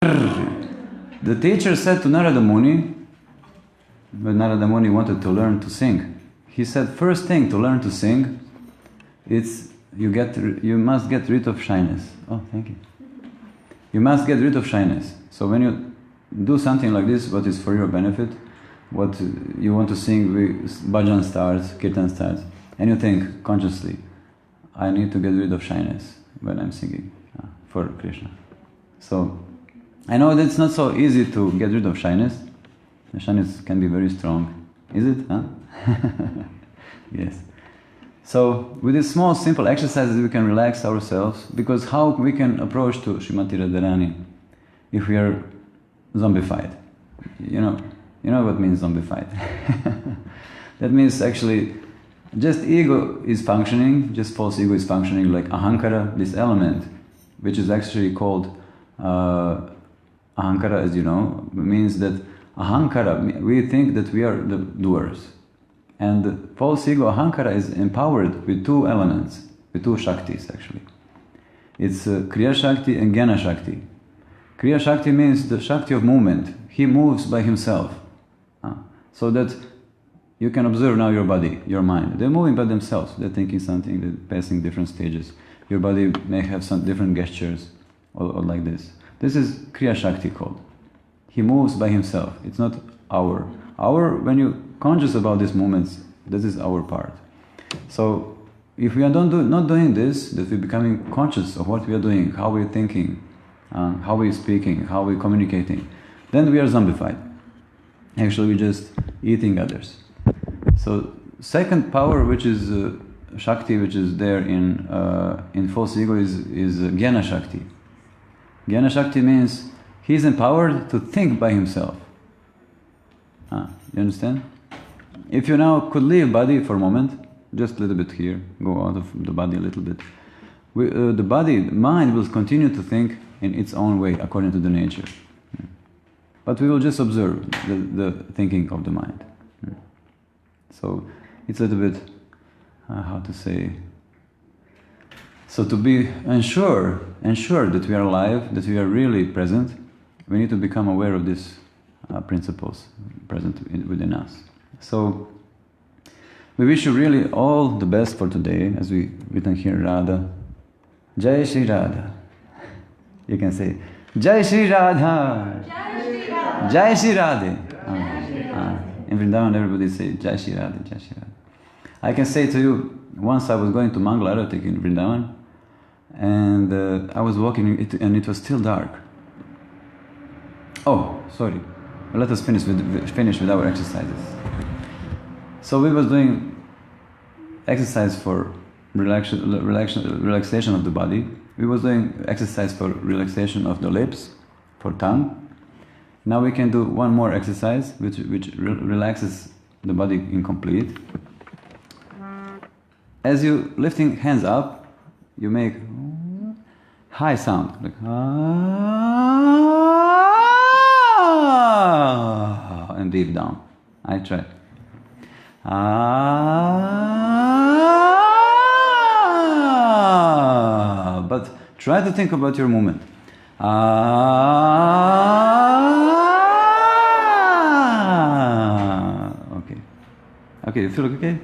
The teacher said to Narada Muni, when Narada Muni wanted to learn to sing, he said, first thing to learn to sing, it's you must get rid of shyness. Oh, thank you. You must get rid of shyness. So when you do something like this, what is for your benefit, what you want to sing, bhajan starts, kirtan starts, and you think consciously, I need to get rid of shyness when I'm singing for Krishna. So I know that it's not so easy to get rid of shyness. The shyness can be very strong. Is it? Huh? Yes. So with these small, simple exercises, we can relax ourselves, because how we can approach to Srimati Radharani if we are zombified? You know what means zombified? That means actually just ego is functioning, just false ego is functioning like ahankara, this element, which is actually called ahankara, as you know, means that ahankara, we think that we are the doers. And the false ego, ahankara, is empowered with two elements, with two shaktis actually. It's Kriya Shakti and Jnana Shakti. Kriya Shakti means the Shakti of movement. He moves by himself. So that you can observe now your body, your mind. They're moving by themselves. They're thinking something, they're passing different stages. Your body may have some different gestures, or like this. This is Kriya Shakti called. He moves by himself. It's not our. When you're conscious about these movements, this is our part. So if we are not doing this, that we're becoming conscious of what we are doing, how we're thinking, how we're speaking, how we're communicating, then we are zombified. Actually, we're just eating others. So second power, which is Shakti, which is there in false ego, is Jnana Shakti. Jnana Shakti means he's empowered to think by himself. You understand? If you now could leave body for a moment, just a little bit here, go out of the body a little bit, the mind will continue to think in its own way, according to the nature. But we will just observe the thinking of the mind. So it's a little bit, how to say, so to be ensure that we are alive, that we are really present, we need to become aware of these principles present within us. So we wish you really all the best for today, as we written here, Radha. Jai Sri Radha. You can say, Jai Sri Radha. Jai Sri Radha. In Vrindavan, everybody say Jai Sri Radha, Jai Sri Radha. I can say to you, once I was going to Mangala Arati in Vrindavan, and I was walking, and it was still dark. Oh, sorry. Let us finish with our exercises. So we was doing exercise for relaxation of the body. We was doing exercise for relaxation of the lips, for tongue. Now we can do one more exercise which relaxes the body incomplete. As you lifting hands up, you make high sound, like and deep down. I try. But try to think about your movement. Okay, you feel okay?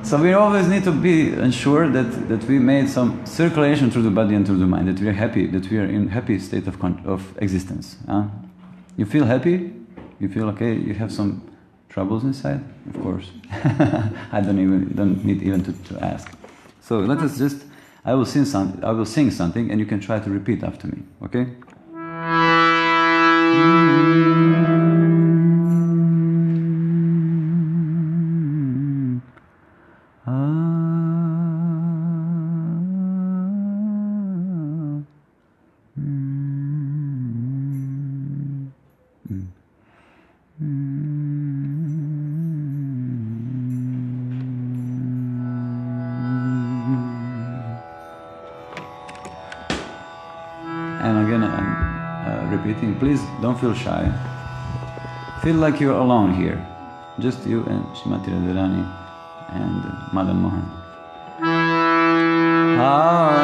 So we always need to be ensured that we made some circulation through the body and through the mind, that we are happy, that we are in happy state of existence. You feel happy? You feel okay? You have some troubles inside? Of course. I don't need even to ask. So let us just, I will sing something and you can try to repeat after me, okay? And again, I'm repeating, please don't feel shy. Feel like you're alone here. Just you and Srimati Radharani and Madan Mohan. Ah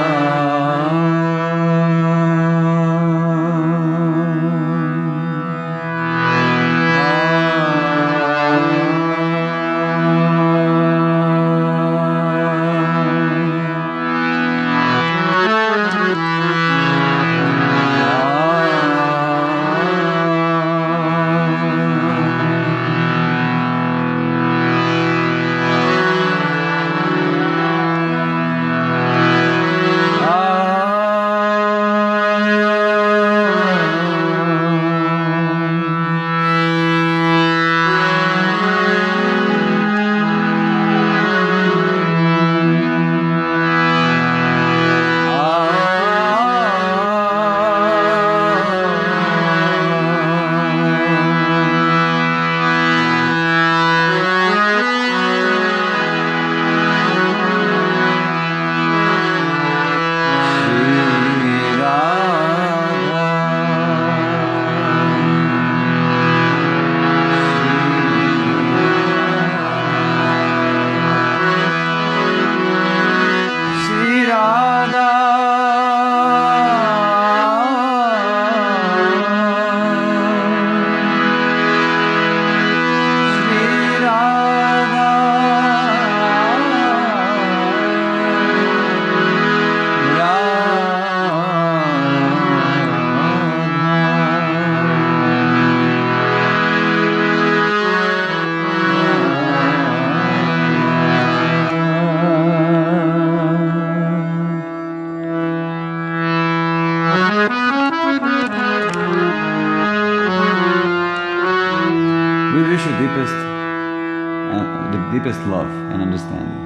deepest love and understanding.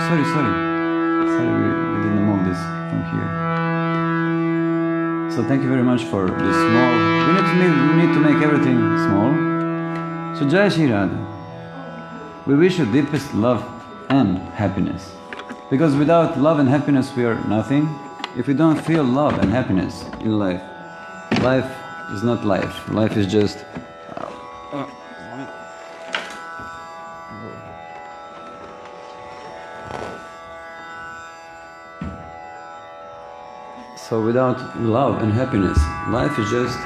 Sorry, we didn't move this from here. So thank you very much for this small. We need to make everything small. So Jai Sri Radha, we wish you deepest love and happiness. Because without love and happiness we are nothing. If we don't feel love and happiness in life, life is not life. Life is just so without love and happiness, life is just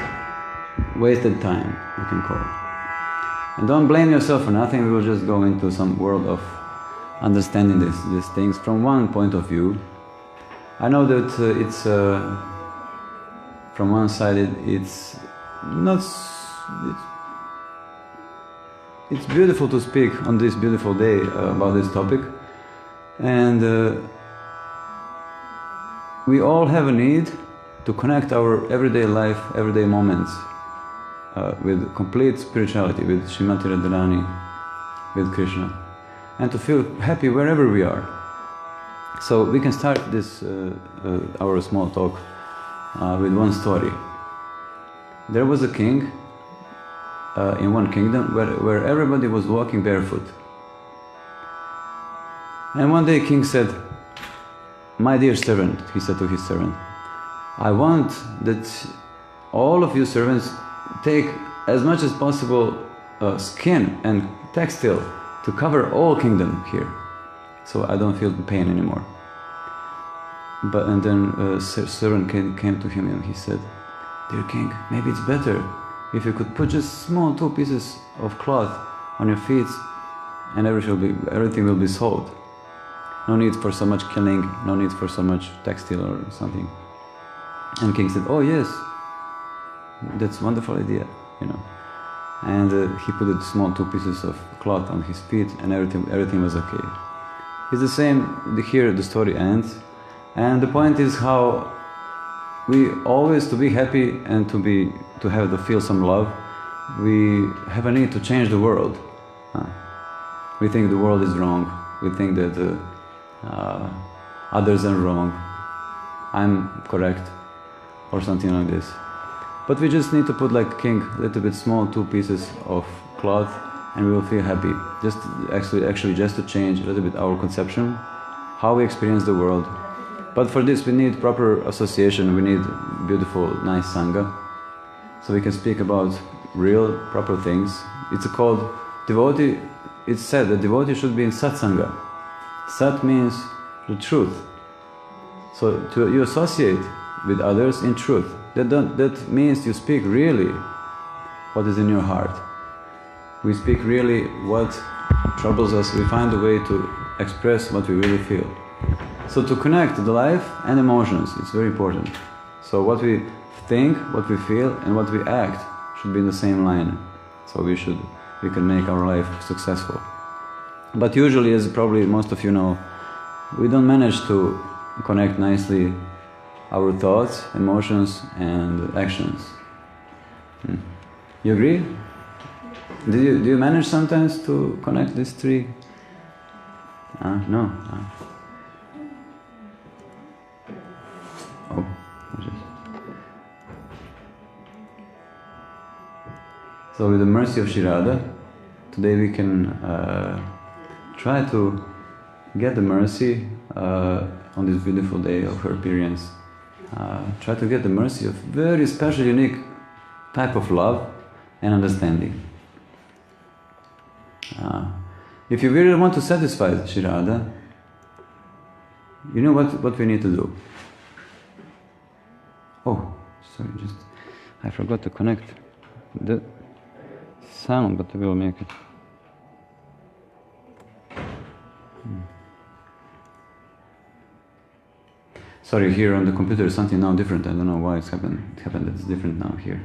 wasted time, you can call it. And don't blame yourself for nothing, we will just go into some world of understanding these things from one point of view. I know that it's from one side it's not it's beautiful to speak on this beautiful day about this topic, and we all have a need to connect our everyday life, everyday moments with complete spirituality, with Srimati Radharani, with Krishna, and to feel happy wherever we are. So we can start this our small talk with one story. There was a king in one kingdom where everybody was walking barefoot. And one day king said, "My dear servant," he said to his servant, "I want that all of you servants take as much as possible skin and textile to cover all kingdom here, so I don't feel the pain anymore." And then a servant came to him and he said, "Dear king, maybe it's better if you could put just small 2 pieces of cloth on your feet and everything will be solved. No need for so much killing, no need for so much textile or something." And king said, "Oh yes, that's a wonderful idea, you know." And he put a small 2 pieces of cloth on his feet and everything was okay. It's the same, here the story ends. And the point is how we always, to be happy and to feel some love, we have a need to change the world. We think the world is wrong, we think that others are wrong, I'm correct, or something like this. But we just need to put, like king, a little bit small 2 pieces of cloth and we will feel happy. Just actually just to change a little bit our conception, how we experience the world. But for this we need proper association, we need beautiful, nice sangha, so we can speak about real, proper things. It's called devotee, it's said that devotee should be in satsanga. Sat means the truth. So you associate with others in truth. That means you speak really what is in your heart. We speak really what troubles us, we find a way to express what we really feel. So to connect the life and emotions, it's very important. So what we think, what we feel and what we act should be in the same line. So we can make our life successful. But usually, as probably most of you know, we don't manage to connect nicely our thoughts, emotions and actions. You agree? Do you manage sometimes to connect these 3? No. Oh, so with the mercy of Sri Radha, today we can try to get the mercy on this beautiful day of her appearance. Try to get the mercy of very special, unique type of love and understanding. If you really want to satisfy Sri Radha, you know what we need to do. Oh, sorry, I forgot to connect the sound, but we will make it. Sorry, here on the computer is something now different. I don't know why it's happened. It happened that it's different now here.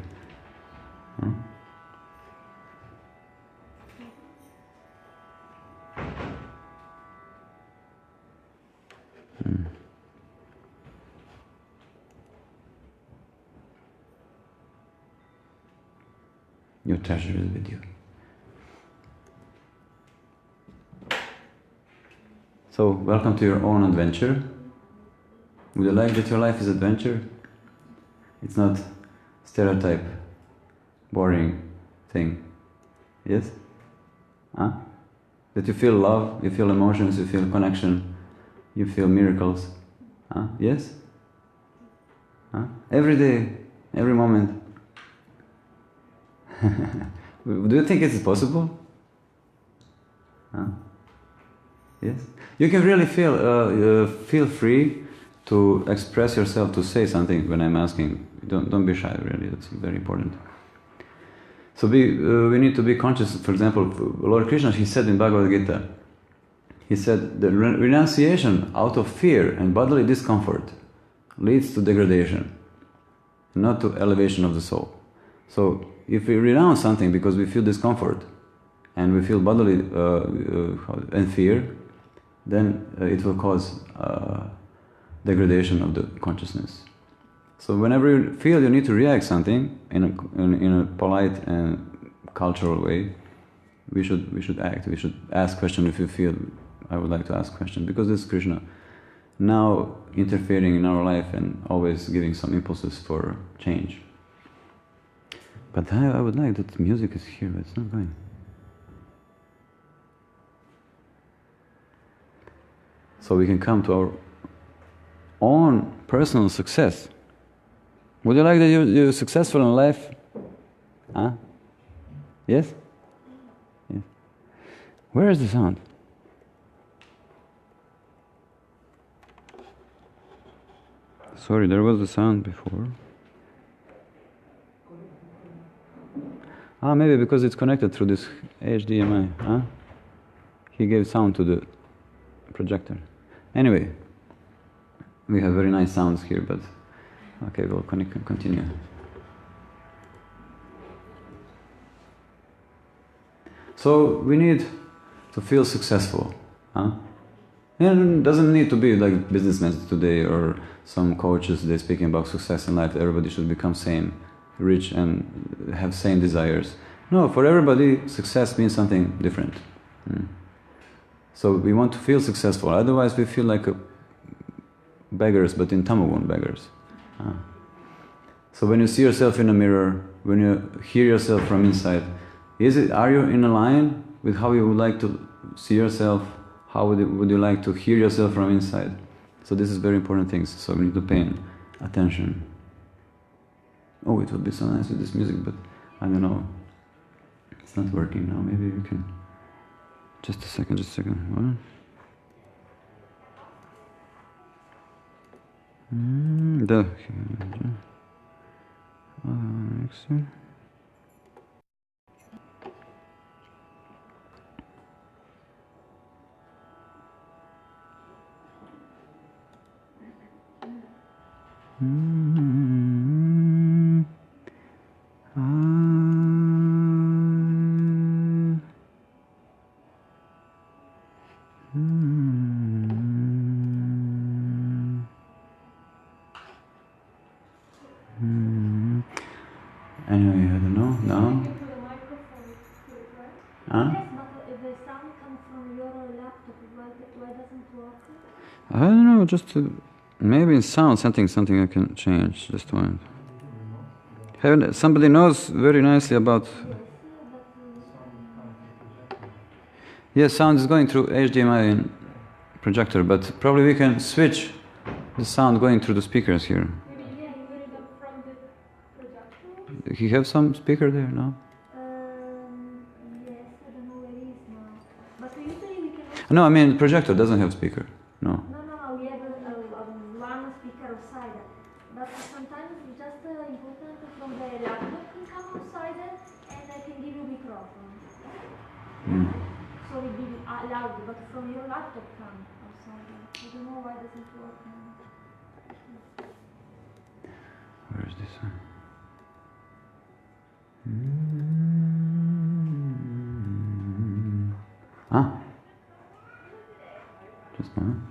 Your treasure is with you. So, welcome to your own adventure. Would you like that your life is adventure? It's not stereotype, boring thing. Yes? Huh? That you feel love, you feel emotions, you feel connection, you feel miracles. Huh? Yes? Huh? Every day, every moment. Do you think it's possible? Huh? Yes? You can really feel free to express yourself, to say something when I'm asking. Don't be shy, really, that's very important. So we need to be conscious. For example, Lord Krishna, he said in Bhagavad Gita, he said the renunciation out of fear and bodily discomfort leads to degradation, not to elevation of the soul. So if we renounce something because we feel discomfort and we feel bodily and fear, then it will cause degradation of the consciousness. So whenever you feel you need to react something in a polite and cultural way, we should act. We should ask question if you feel I would like to ask question, because this is Krishna now interfering in our life and always giving some impulses for change. But I would like that music is here, but it's not going. So we can come to our own personal success. Would you like that you're successful in life? Huh? Yes? Yes. Where is the sound? Sorry, there was the sound before. Maybe because it's connected through this HDMI. Huh? He gave sound to the projector. Anyway, we have very nice sounds here, but okay, we'll continue. So we need to feel successful. Huh? And it doesn't need to be like businessmen today or some coaches, they're speaking about success in life. Everybody should become same, rich and have same desires. No, for everybody, success means something different. So we want to feel successful, otherwise we feel like beggars, but in Tamagun beggars. So when you see yourself in a mirror, when you hear yourself from inside, are you in a line with how you would like to see yourself? How would you like to hear yourself from inside? So this is very important things, so we need to pay attention. Oh, it would be so nice with this music, but I don't know. It's not working now, maybe we can... Just a second. What? Anyway, I don't know, now? Huh? Yes, but if the sound comes from your laptop, why doesn't it work? I don't know, just maybe in sound something I can change, just one. Somebody knows very nicely about... Yes, sound is going through HDMI and projector, but probably we can switch the sound going through the speakers here. Maybe you can hear it from the projector? He have some speaker there, no? Yes, I don't know where it is now. But usually we can... No, I mean the projector doesn't have speaker, no. No, we have one speaker outside. But sometimes it's just important from the laptop can come outside and I can give you microphone. So it will be loud, but from your laptop come outside. I don't know why it doesn't work now. Where is this one? Just a moment.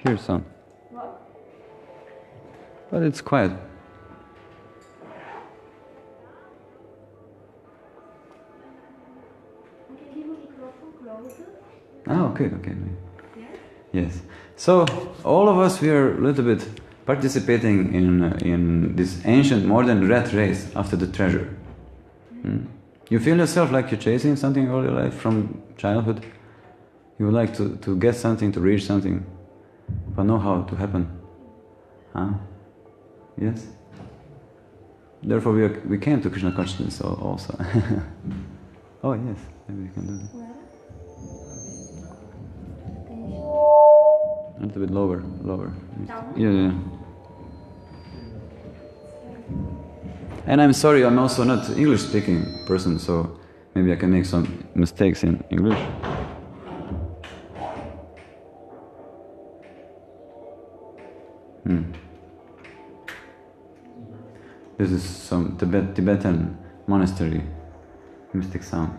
Here's sound. What? But it's quiet. microphone closed. Okay. Yes. Yes. So all of us, we are a little bit participating in this ancient modern rat race after the treasure. You feel yourself like you're chasing something all your life from childhood. You would like to get something, to reach something, but know how to happen. Yes? Therefore we came to Krishna consciousness also. Oh yes, maybe we can do that. Where? A little bit lower. Down? Yeah. And I'm sorry, I'm also not English speaking person, so maybe I can make some mistakes in English. This is some Tibetan monastery mystic sound.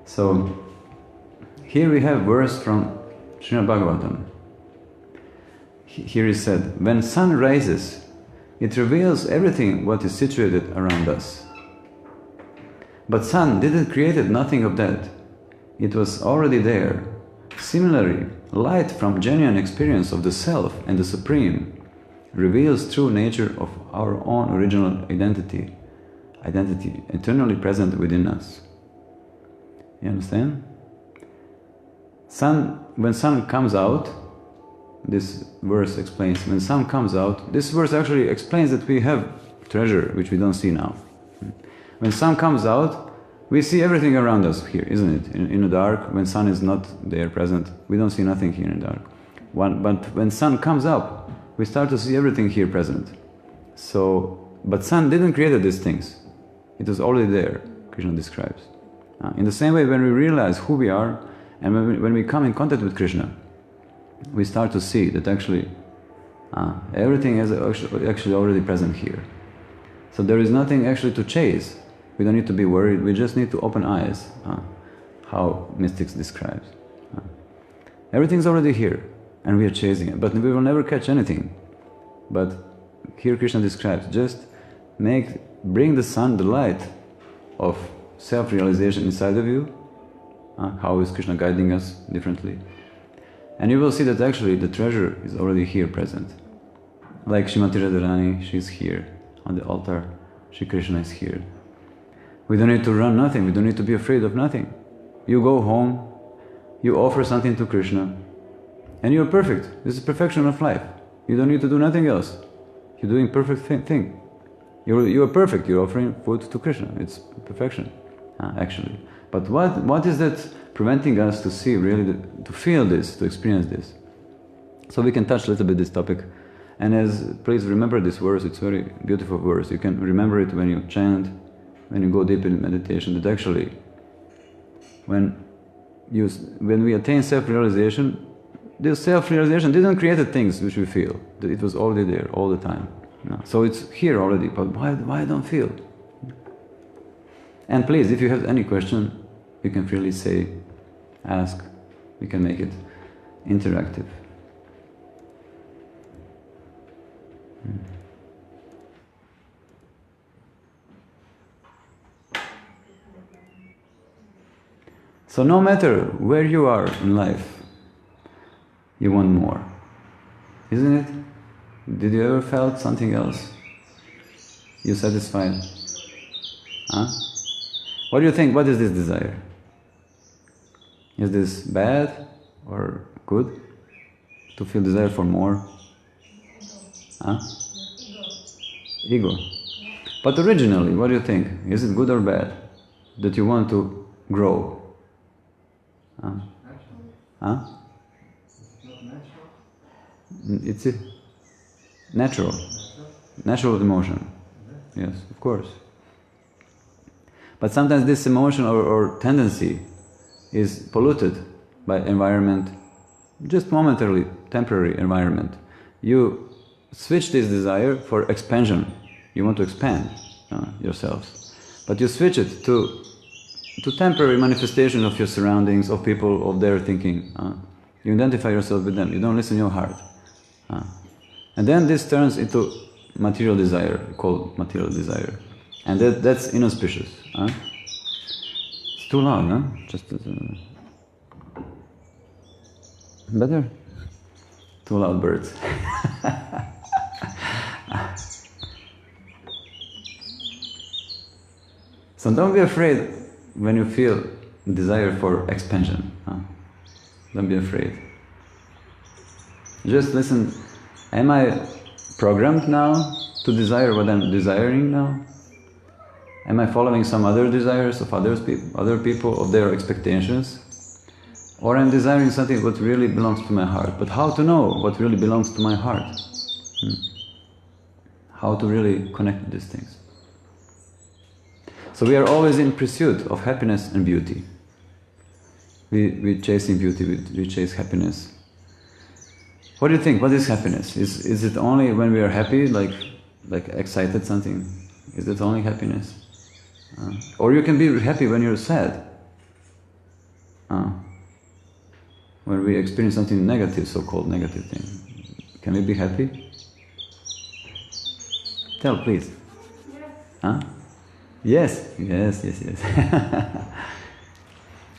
So here we have verse from Srimad Bhagavatam. Here is said, when sun rises, it reveals everything what is situated around us. But sun didn't create nothing of that. It was already there. Similarly, light from genuine experience of the Self and the Supreme reveals true nature of our own original identity eternally present within us. You understand? When sun comes out, this verse explains, when sun comes out, this verse actually explains that we have treasure which we don't see now. When sun comes out, we see everything around us here, isn't it? In the dark, when sun is not there present, we don't see nothing here in the dark. But when sun comes up, we start to see everything here present. But sun didn't create these things. It was already there, Krishna describes. In the same way, when we realize who we are, and when we come in contact with Krishna, we start to see that actually everything is actually already present here. So there is nothing actually to chase. We don't need to be worried, we just need to open eyes, how mystics describes. Everything's already here, and we are chasing it, but we will never catch anything. But here Krishna describes, just bring the sun, the light of self-realization inside of you. How is Krishna guiding us differently? And you will see that actually the treasure is already here present. Like Srimati Radharani, she's here on the altar. Shri Krishna is here. We don't need to run nothing, we don't need to be afraid of nothing. You go home, you offer something to Krishna, and you're perfect. This is perfection of life. You don't need to do nothing else. You're doing perfect thing. You are perfect, you're offering food to Krishna. It's perfection, actually. But what is that preventing us to see really, to feel this, to experience this? So we can touch a little bit this topic. And please remember this verse, it's a very beautiful verse. You can remember it when you chant, when you go deep in meditation, that actually when we attain self-realization, this self-realization didn't create the things which we feel. It was already there all the time. No. So it's here already, but why I don't feel? And please, if you have any question, you can freely say, ask, we can make it interactive. So no matter where you are in life, you want more, isn't it? Did you ever felt something else? You're satisfied? What do you think? What is this desire? Is this bad or good? To feel desire for more? Ego. But originally, what do you think? Is it good or bad? That you want to grow? It's natural. Natural emotion. Yes, of course. But sometimes this emotion or tendency is polluted by environment, just momentarily, temporary environment. You switch this desire for expansion. You want to expand yourselves. But you switch it to temporary manifestation of your surroundings, of people, of their thinking. You identify yourself with them. You don't listen to your heart. And then this turns into material desire, called material desire. And that's inauspicious. Huh? It's too loud, huh? Just better? Too loud birds. So don't be afraid when you feel desire for expansion. Huh? Don't be afraid. Just listen, am I programmed now to desire what I'm desiring now? Am I following some other desires of other people, of their expectations? Or I'm desiring something what really belongs to my heart. But how to know what really belongs to my heart? How to really connect with these things? So we are always in pursuit of happiness and beauty. We chasing beauty, we chase happiness. What do you think? What is happiness? Is it only when we are happy, like excited something? Is it only happiness? Or you can be happy when you're sad. When we experience something negative, so-called negative thing. Can we be happy? Tell, please. Yes. Yes.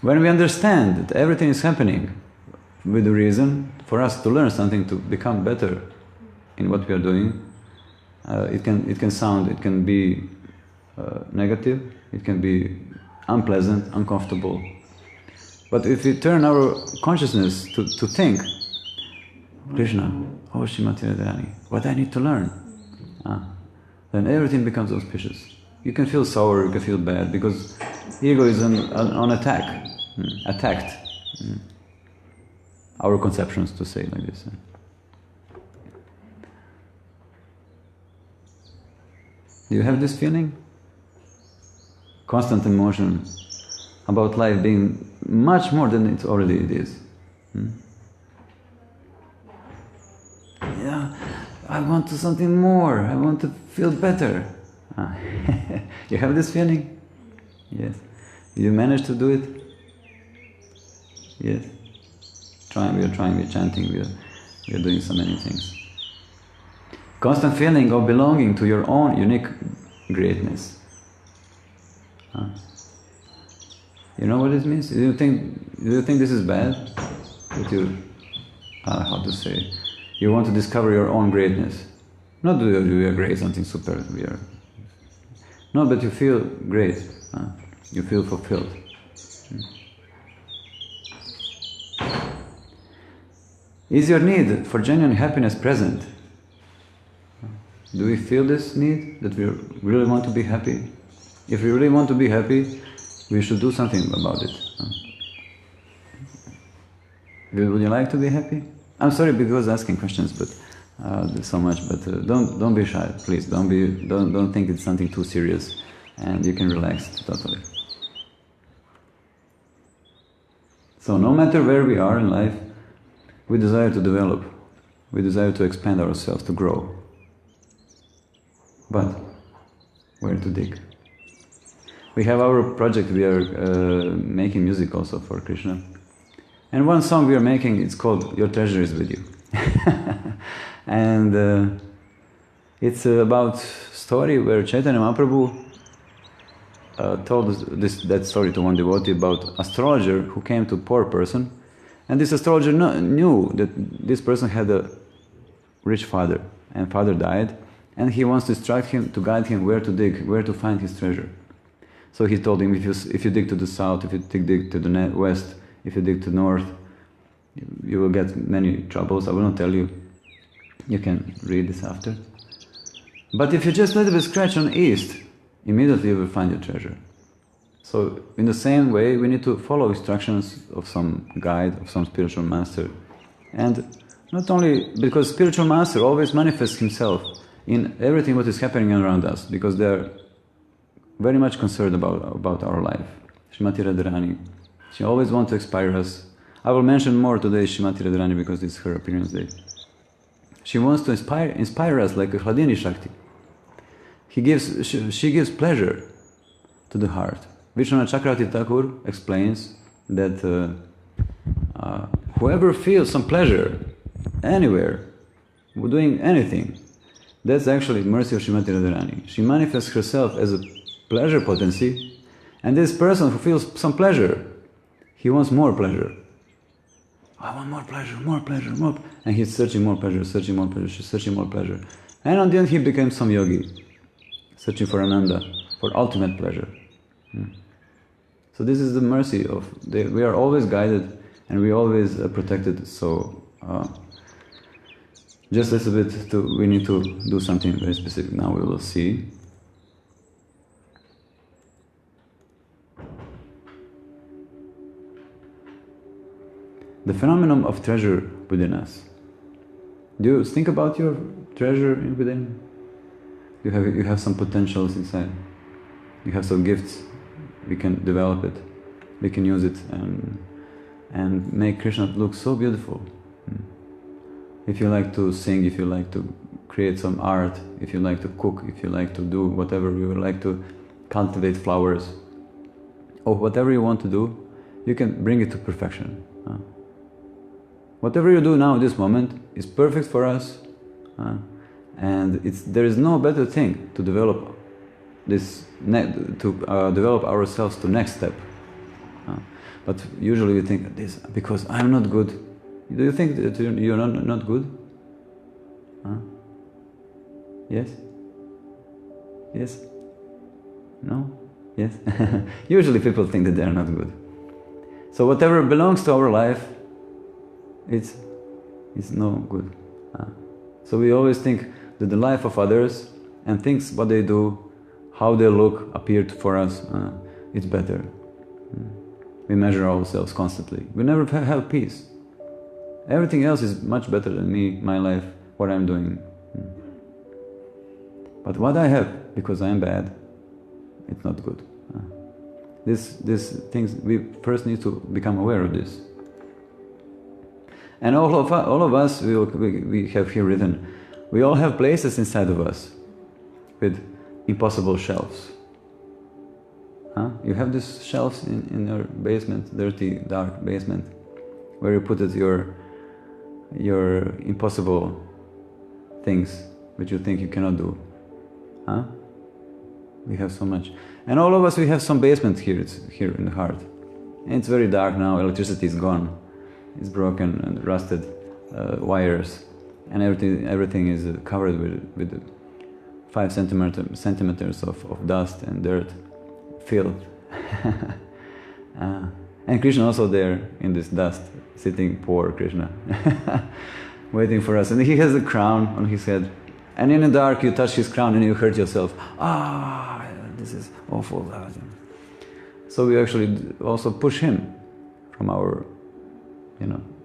When we understand that everything is happening with a reason for us to learn something, to become better in what we are doing, it can be negative, it can be unpleasant, uncomfortable. But if we turn our consciousness to think, Krishna, oh Srimati Radharani, what I need to learn, then everything becomes auspicious. You can feel sour, you can feel bad, because ego is on attack, attacked. Our conceptions, to say like this. Do you have this feeling? Constant emotion about life being much more than it already is. Yeah, I want to something more, I want to feel better. You have this feeling? Yes. You manage to do it? Yes. We're chanting, we're doing so many things. Constant feeling of belonging to your own unique greatness. You know what it means? Do you think this is bad? That you, how to say, you want to discover your own greatness. Not that we are great, something super, we are. No, but you feel great. You feel fulfilled. Is your need for genuine happiness present? Do we feel this need, that we really want to be happy? If we really want to be happy, we should do something about it. Would you like to be happy? I'm sorry because asking questions, but there's so much. But don't be shy, please. Don't think it's something too serious, and you can relax totally. So no matter where we are in life, we desire to develop, we desire to expand ourselves, to grow. But where to dig? We have our project, we are making music also for Krishna. And one song we are making, it's called Your Treasure is With You. And it's about story where Chaitanya Mahaprabhu told that story to one devotee about astrologer who came to a poor person. And this astrologer knew that this person had a rich father, and father died, and he wants to instruct him, to guide him where to dig, where to find his treasure. So he told him, if you dig to the south, if you dig to the west, if you dig to the north, you will get many troubles. I will not tell you. You can read this after. But if you just a little bit scratch on east, immediately you will find your treasure. So in the same way, we need to follow instructions of some guide, of some spiritual master. And not only because spiritual master always manifests himself in everything what is happening around us, because they are very much concerned about our life. Srimati Radharani, she always wants to inspire us. I will mention more today Srimati Radharani because it's her appearance day. She wants to inspire us like a Hladini Shakti. She gives pleasure to the heart. Vishwanath Chakravarti Thakur explains that whoever feels some pleasure anywhere, doing anything, That's actually mercy of Srimati Radharani. She manifests herself as a pleasure potency, and this person who feels some pleasure, he wants more pleasure. I want more pleasure, more pleasure, more. And he's searching more pleasure, searching more pleasure, she's searching more pleasure. And on the end he becomes some yogi, searching for Ananda, for ultimate pleasure. So this is the mercy of, we are always guided and we are always protected. So just a little bit, we need to do something very specific. Now we will see. The phenomenon of treasure within us. Do you think about your treasure within? You have some potentials inside. You have some gifts. We can develop it. We can use it and make Krishna look so beautiful. If you like to sing, if you like to create some art, if you like to cook, if you like to do whatever, you would like to cultivate flowers, or whatever you want to do, you can bring it to perfection. Whatever you do now, this moment, is perfect for us, and there is no better thing to develop this, develop ourselves to next step. But usually we think this because I'm not good. Do you think that you're not good? Yes? Yes? No? Yes? Usually people think that they're not good. So whatever belongs to our life, it's no good. So we always think that the life of others and things what they do, how they look, appear for us, it's better. We measure ourselves constantly. We never have peace. Everything else is much better than me, my life, what I'm doing. But what I have, because I'm bad, it's not good. These things, we first need to become aware of this. And all of us, we have here written, we all have places inside of us with impossible shelves. You have these shelves in your basement, dirty, dark basement, where you put it your impossible things which you think you cannot do. We have so much. And all of us, we have some basement here, it's here in the heart. And it's very dark now, electricity is gone. It's broken and rusted wires, and everything is covered with 5 centimeters of dust and dirt, filth. And Krishna also there in this dust, sitting, poor Krishna, waiting for us. And he has a crown on his head. And in the dark you touch his crown and you hurt yourself. This is awful. So we actually also push him from our,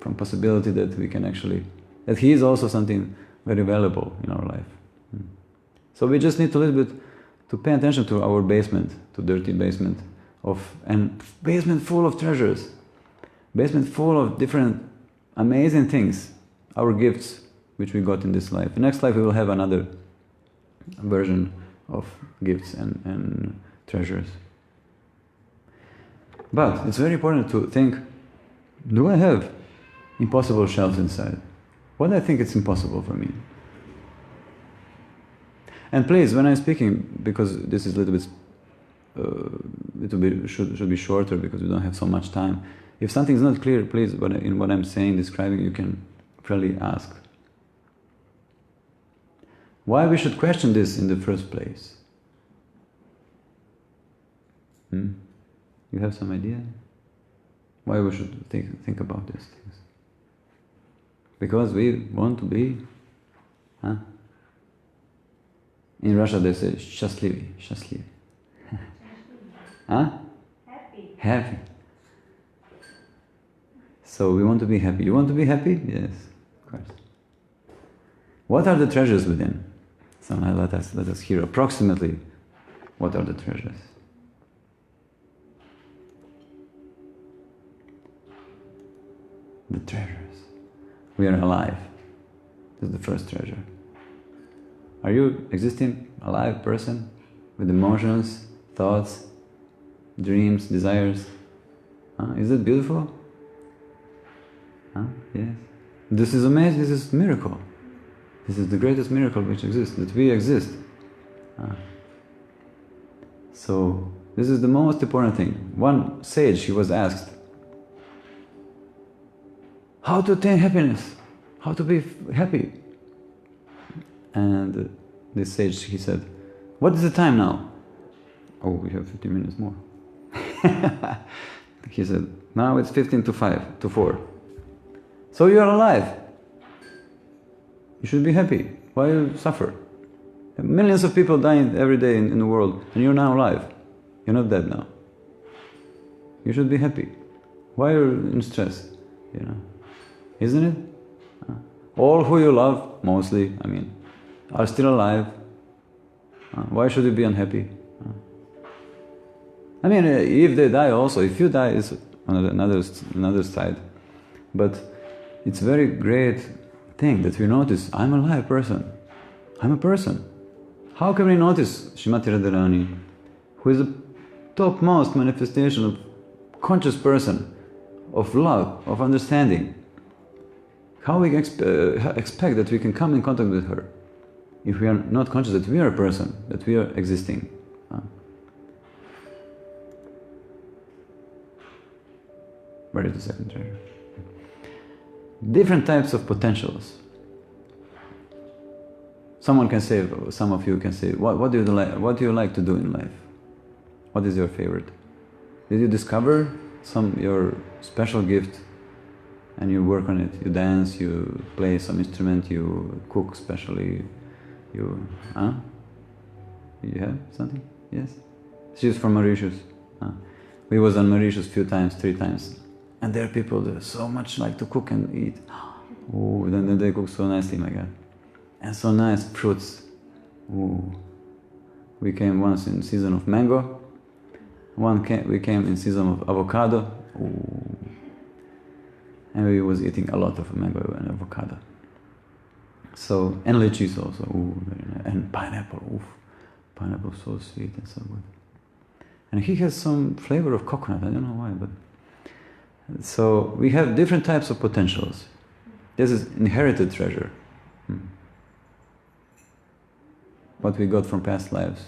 from possibility that we can actually, that he is also something very valuable in our life. So we just need a little bit to pay attention to our basement, to dirty basement and basement full of treasures, basement full of different amazing things, our gifts which we got in this life. The next life we will have another version of gifts and treasures. But it's very important to think, do I have impossible shelves inside? What do I think it's impossible for me? And please, when I'm speaking, because this is a little bit, should be shorter because we don't have so much time. If something is not clear, please, in what I'm saying, describing, you can freely ask. Why we should question this in the first place? You have some idea? Why we should think about these things? Because we want to be, in Russia they say счастливый. Happy. So we want to be happy. You want to be happy? Yes, of course. What are the treasures within? So now let us hear approximately what are the treasures. The treasures. We are alive. This is the first treasure. Are you existing, alive person with emotions, thoughts, dreams, desires? Is it beautiful? Yes. This is amazing. This is a miracle. This is the greatest miracle which exists, that we exist. So, this is the most important thing. One sage, he was asked, how to attain happiness? How to be happy? And this sage, he said, what is the time now? Oh, we have 15 minutes more. He said, now it's 15 to 5, to 4. So you are alive. You should be happy. Why you suffer? Millions of people dying every day in the world, and you're now alive. You're not dead now. You should be happy. Why are you in stress? Isn't it? All who you love, mostly, are still alive. Why should you be unhappy? If they die also, if you die, is another side. But it's a very great thing that we notice, I'm a live person. I'm a person. How can we notice Srimati Radharani, who is the topmost manifestation of conscious person, of love, of understanding? How we expect that we can come in contact with her if we are not conscious that we are a person, that we are existing? Where is the second treasure? Different types of potentials. Someone can say, some of you can say, what do you like to do in life? What is your favorite? Did you discover your special gift and you work on it? You dance, you play some instrument, you cook specially, you have something? Yes? She's from Mauritius. We was on Mauritius 3 times. And there are people that so much like to cook and eat. Oh, then they cook so nicely, my God. And so nice fruits. Ooh. We came once in season of mango. We came in season of avocado. Ooh. And we was eating a lot of mango and avocado. So, and lychees also. Ooh, very nice. And pineapple. Oof. Pineapple so sweet and so good. And he has some flavor of coconut. I don't know why, but so we have different types of potentials. This is inherited treasure. What we got from past lives.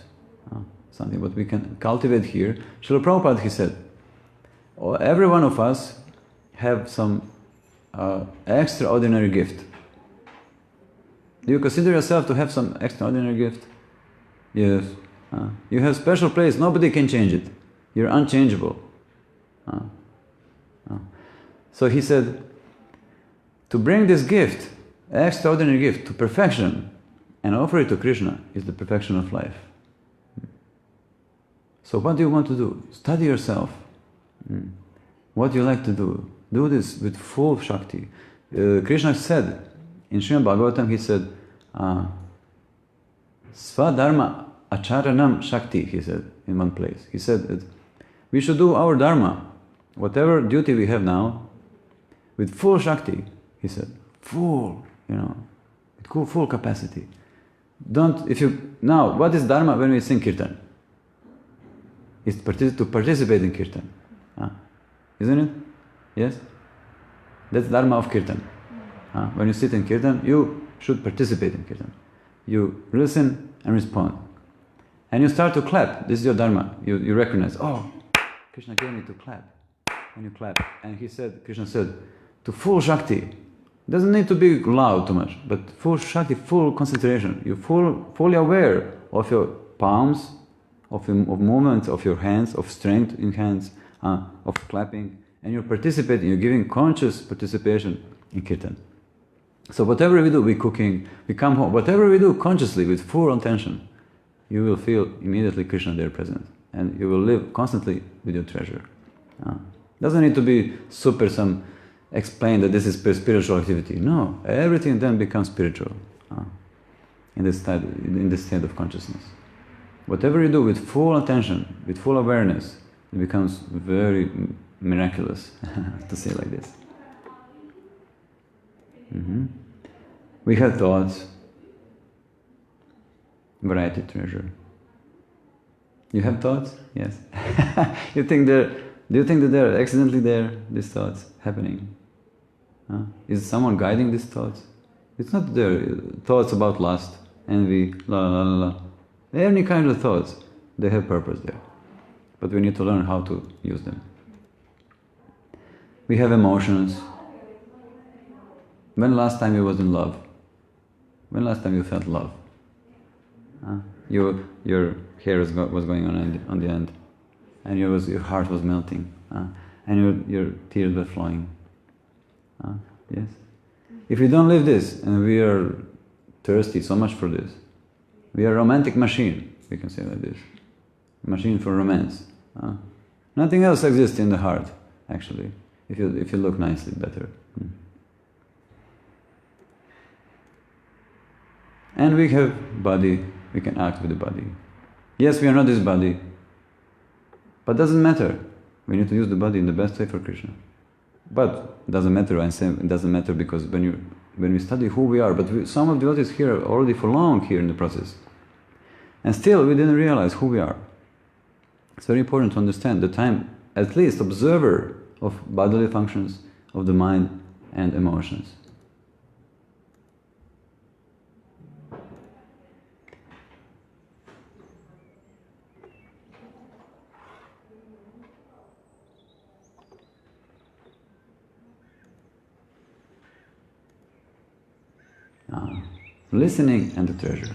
Something what we can cultivate here. Srila Prabhupada, he said, every one of us have some extraordinary gift. Do you consider yourself to have some extraordinary gift? Yes. You have special place, nobody can change it. You're unchangeable. So he said, to bring this gift, extraordinary gift, to perfection, and offer it to Krishna is the perfection of life. So what do you want to do? Study yourself. What do you like to do? Do this with full Shakti. Krishna said, in Srimad Bhagavatam, he said, Swadharma acharanam Shakti, he said in one place. He said that we should do our dharma, whatever duty we have now, with full Shakti, he said, full, with full capacity. Now, what is dharma when we sing kirtan? It's to participate in kirtan. Isn't it? Yes? That's dharma of kirtan. When you sit in kirtan, you should participate in kirtan. You listen and respond. And you start to clap. This is your dharma. You recognize, oh, Krishna gave me to clap. And you clap. And Krishna said, to full Shakti. Doesn't need to be loud too much, but full Shakti, full concentration. You're fully aware of your palms, of movements of your hands, of strength in hands, of clapping, and you're participating, you're giving conscious participation in kirtan. So whatever we do, we're cooking, we come home, whatever we do consciously with full attention, you will feel immediately Krishna there present, and you will live constantly with your treasure. Doesn't need to be explain that this is spiritual activity. No, everything then becomes spiritual in this state of consciousness. Whatever you do with full attention, with full awareness, it becomes very miraculous, to say like this. We have thoughts, variety treasure. You have thoughts? Yes. Do you think that they're accidentally there, these thoughts happening? Is someone guiding these thoughts? It's not there. Thoughts about lust, envy, la la la la. Any kind of thoughts, they have purpose there. But we need to learn how to use them. We have emotions. When last time you was in love? When last time you felt love? Your hair was going on the end, and your heart was melting, and your tears were flowing. Yes. If we don't live this, and we are thirsty so much for this, we are a romantic machine. We can say like this, machine for romance. Nothing else exists in the heart, actually. If you look nicely, better. And we have body. We can act with the body. Yes, we are not this body, but doesn't matter. We need to use the body in the best way for Krishna. But it doesn't matter. I say it doesn't matter because when we study who we are, but some of the devotees here are already for long here in the process, and still we didn't realize who we are. It's very important to understand that I'm at least observer of bodily functions, of the mind and emotions. Listening and the treasure.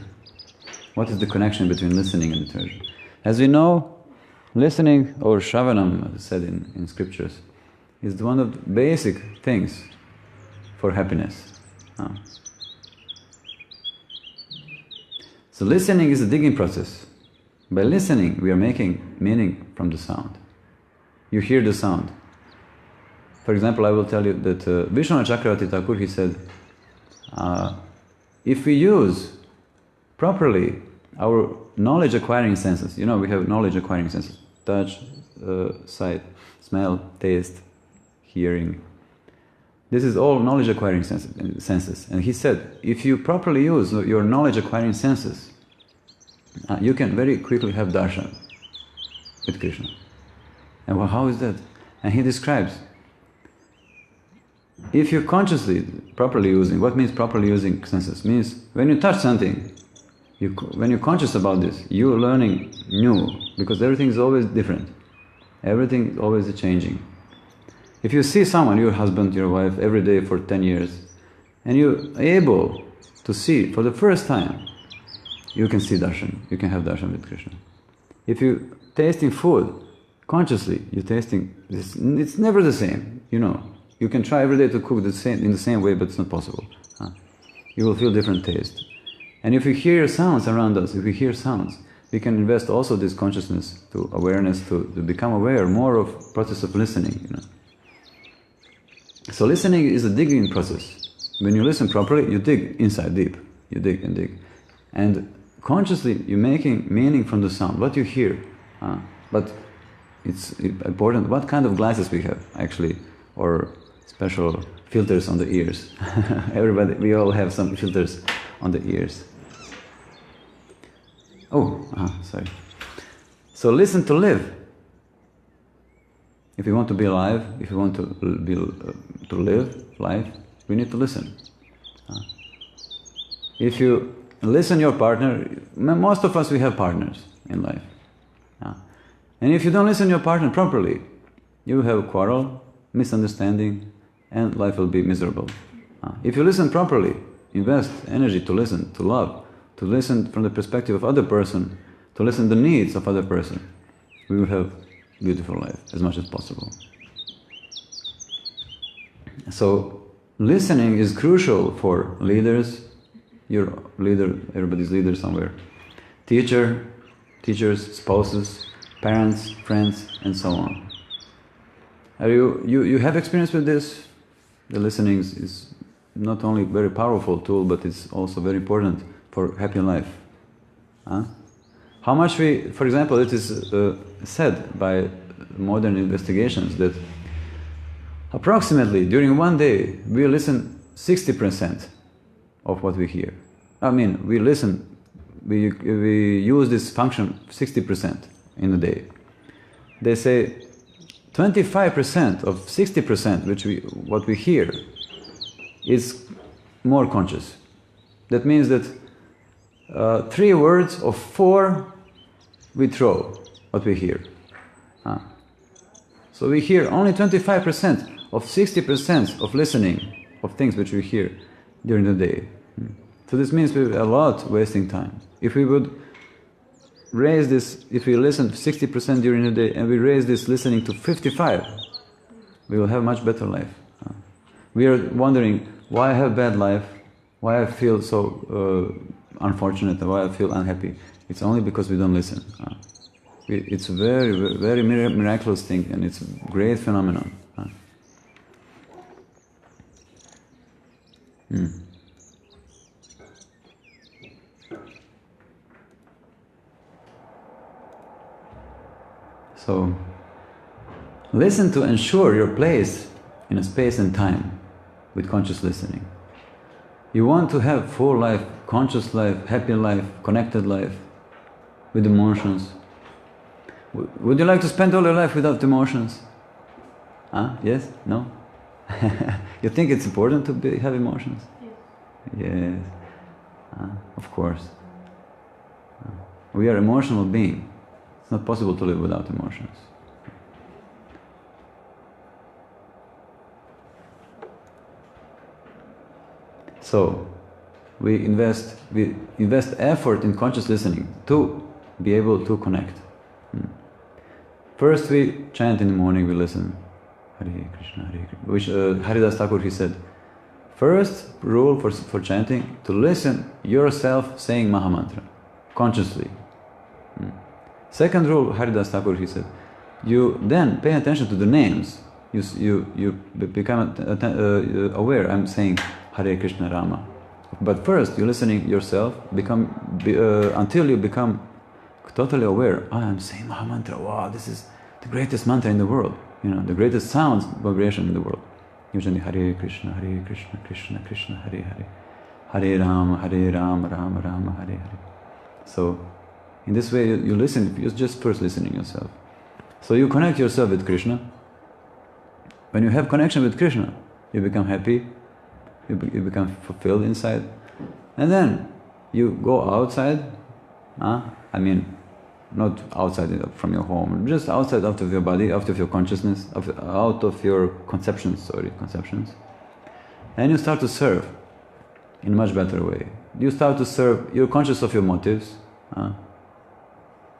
What is the connection between listening and the treasure? As we know, listening, or shravanam, as said in scriptures, is one of the basic things for happiness. So listening is a digging process. By listening, we are making meaning from the sound. You hear the sound. For example, I will tell you that Vishwanath Chakravarti Thakur, he said, if we use properly our knowledge acquiring senses, we have knowledge acquiring senses, touch, sight, smell, taste, hearing. This is all knowledge acquiring senses. And he said, if you properly use your knowledge acquiring senses, you can very quickly have darshan with Krishna. And how is that? And he describes, if you're consciously, properly using, what means properly using senses? Means when you touch something, when you're conscious about this, you're learning new, because everything is always different. Everything is always changing. If you see someone, your husband, your wife, every day for 10 years, and you're able to see for the first time, you can see darshan, you can have darshan with Krishna. If you're tasting food, consciously, you're tasting this, it's never the same, You can try every day to cook in the same way, but it's not possible. You will feel different taste. And if we hear sounds around us, we can invest also this consciousness to awareness, to become aware more of process of listening. So listening is a digging process. When you listen properly, you dig inside deep. You dig and dig. And consciously, you're making meaning from the sound, what you hear. But it's important what kind of glasses we have, actually, or special filters on the ears. We all have some filters on the ears. Sorry. So listen to live. If you want to be alive, if you want to live life, we need to listen. If you listen your partner, most of us, we have partners in life. And if you don't listen your partner properly, you will have a quarrel, misunderstanding, and life will be miserable. If you listen properly, invest energy to listen, to love, to listen from the perspective of other person, to listen the needs of other person, we will have beautiful life as much as possible. So listening is crucial for leaders. You're leader, everybody's leader somewhere. Teachers, spouses, parents, friends, and so on. You have experience with this? The listening is not only a very powerful tool, but it's also very important for happy life. How much for example, it is said by modern investigations that approximately during one day we listen 60% of what we hear. We use this function 60% in a day. They say 25% of 60%, what we hear, is more conscious. That means that 3 words of 4 we throw what we hear. So we hear only 25% of 60% of listening of things which we hear during the day. So this means we're a lot wasting time. If we would raise this, if we listen 60% during the day and we raise this listening to 55, we will have much better life. We are wondering why I have bad life, why I feel so unfortunate, why I feel unhappy. It's only because we don't listen. It's a very, very miraculous thing, and it's a great phenomenon. So, listen to ensure your place in a space and time with conscious listening. You want to have full life, conscious life, happy life, connected life, with emotions. Would you like to spend all your life without emotions? Yes? No? You think it's important to have emotions? Yes. Of course. We are emotional beings. It's not possible to live without emotions. So, we invest effort in conscious listening to be able to connect. First we chant in the morning, we listen. Hare Krishna, Hare Krishna. Which Haridas Thakur, he said, first rule for chanting, to listen yourself saying Mahamantra, consciously. Second rule, Haridas Thakur, he said, you then pay attention to the names. You become aware, I'm saying Hare Krishna Rama. But first, you're listening yourself, until you become totally aware, I'm saying Mahamantra, wow, this is the greatest mantra in the world, the greatest sound vibration in the world. Usually Hare Krishna, Krishna Krishna, Hare Hare, Hare Rama, Rama Rama, Hare Hare. So, in this way, you listen, you're just first listening yourself. So you connect yourself with Krishna. When you have connection with Krishna, you become happy, you become fulfilled inside, and then you go outside, not outside from your home, just outside out of your body, out of your consciousness, out of your conceptions, and you start to serve in a much better way. You start to serve, you're conscious of your motives,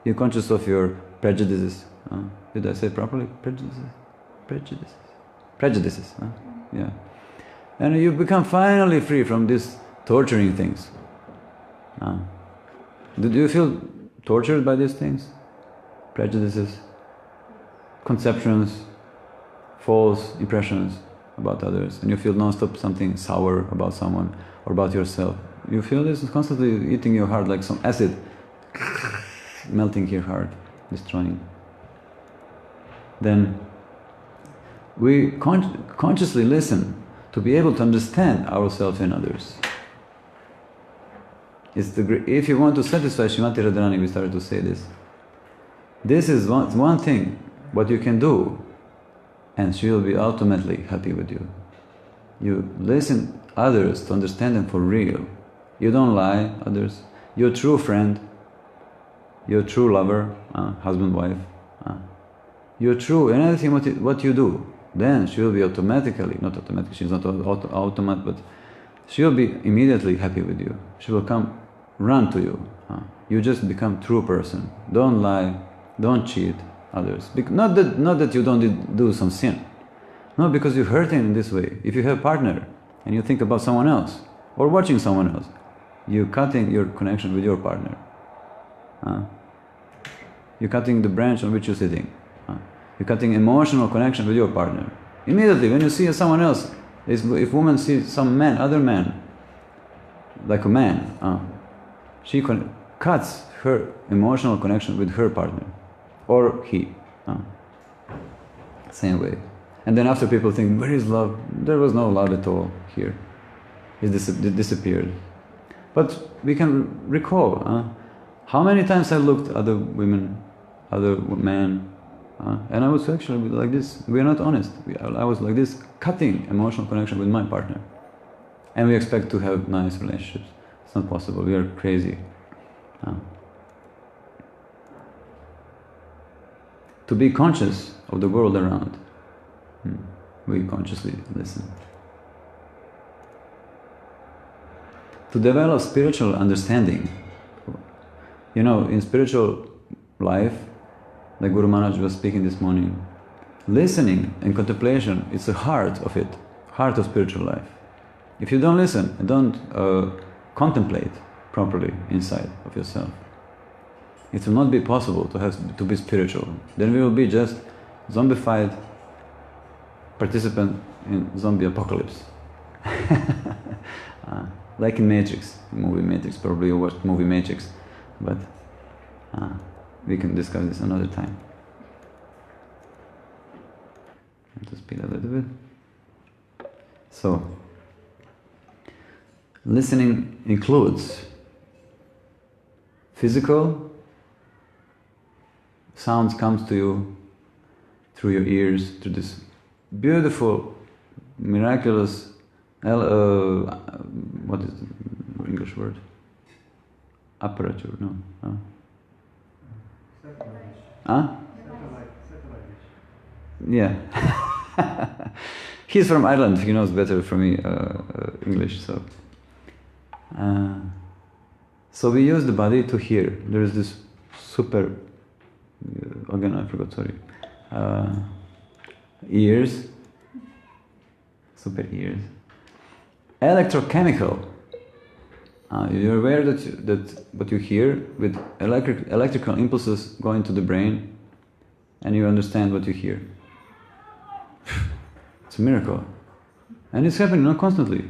you're conscious of your prejudices. Did I say it properly? Prejudices. Yeah. And you become finally free from these torturing things. Do you feel tortured by these things? Prejudices, conceptions, false impressions about others, and you feel non-stop something sour about someone or about yourself. You feel this is constantly eating your heart like some acid, melting your heart, destroying. Then we consciously listen to be able to understand ourselves and others. If you want to satisfy Srimati Radharani, we started to say this. This is one thing what you can do, and she will be ultimately happy with you. You listen others to understand them for real. You don't lie others. Your true friend, your true lover, husband, wife. You're true in everything what you do. Then she will be not automatically, she's not automat, but she will be immediately happy with you. She will run to you. You just become true person. Don't lie, don't cheat others. Not that you don't do some sin. No, because you're hurting in this way. If you have a partner and you think about someone else or watching someone else, you're cutting your connection with your partner. You're cutting the branch on which you're sitting. You're cutting emotional connection with your partner. Immediately, when you see someone else, if woman sees some man, other man, like a man, she cuts her emotional connection with her partner, or he. Same way. And then after people think, where is love? There was no love at all here. It disappeared. But we can recall, how many times I looked at other women, other men, and I was actually like this. We are not honest. I was like this, cutting emotional connection with my partner. And we expect to have nice relationships. It's not possible. We are crazy. To be conscious of the world around, we consciously listen. To develop spiritual understanding, in spiritual life, like Guru Maharaj was speaking this morning, listening and contemplation is the heart of it, heart of spiritual life. If you don't listen and don't contemplate properly inside of yourself, it will not be possible to be spiritual. Then we will be just zombified participant in zombie apocalypse. Like in Matrix, movie Matrix, probably you watched movie Matrix, but we can discuss this another time. I have to speed a little bit. So, listening includes physical sounds comes to you through your ears, through this beautiful, miraculous, what is the English word? Apparature, no. Yeah. He's from Ireland, he knows better from me English, so. So we use the body to hear. There is this super, again I forgot, sorry. Ears, super ears. Electrochemical. You're aware that what you hear with electrical impulses go into the brain, and you understand what you hear. It's a miracle, and it's happening not constantly.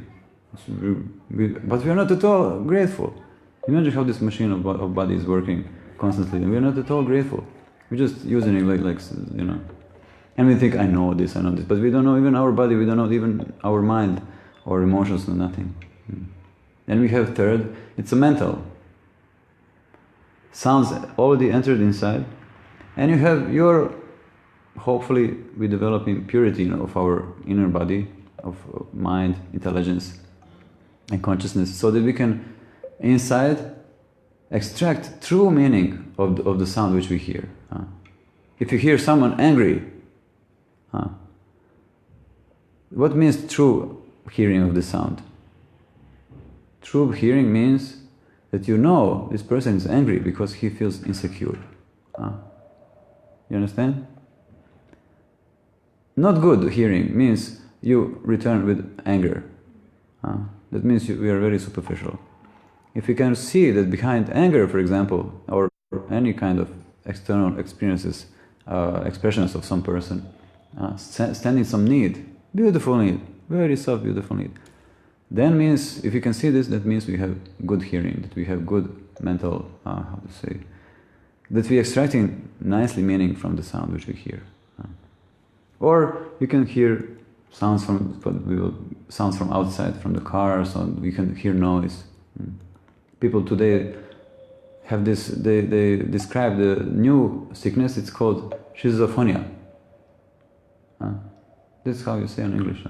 But we are not at all grateful. Imagine how this machine of body is working constantly, and we are not at all grateful. We're just using it like and we think I know this, but we don't know even our body. We don't know even our mind or emotions or nothing. And we have third, it's a mental. Sounds already entered inside, and you have your, hopefully we're developing purity of our inner body, of mind, intelligence, and consciousness, so that we can inside extract true meaning of the sound which we hear. If you hear someone angry, what means true hearing of the sound? True hearing means that you know this person is angry because he feels insecure. You understand? Not good hearing means you return with anger. That means we are very superficial. If you can see that behind anger, for example, or any kind of external experiences, expressions of some person, standing some need, beautiful need, very soft, beautiful need, then means, if you can see this, that means we have good hearing, that we have good mental, that we are extracting nicely meaning from the sound which we hear. Or you can hear sounds from outside, from the cars, or we can hear noise. People today have this, they describe the new sickness, it's called schizophrenia. This is how you say in English,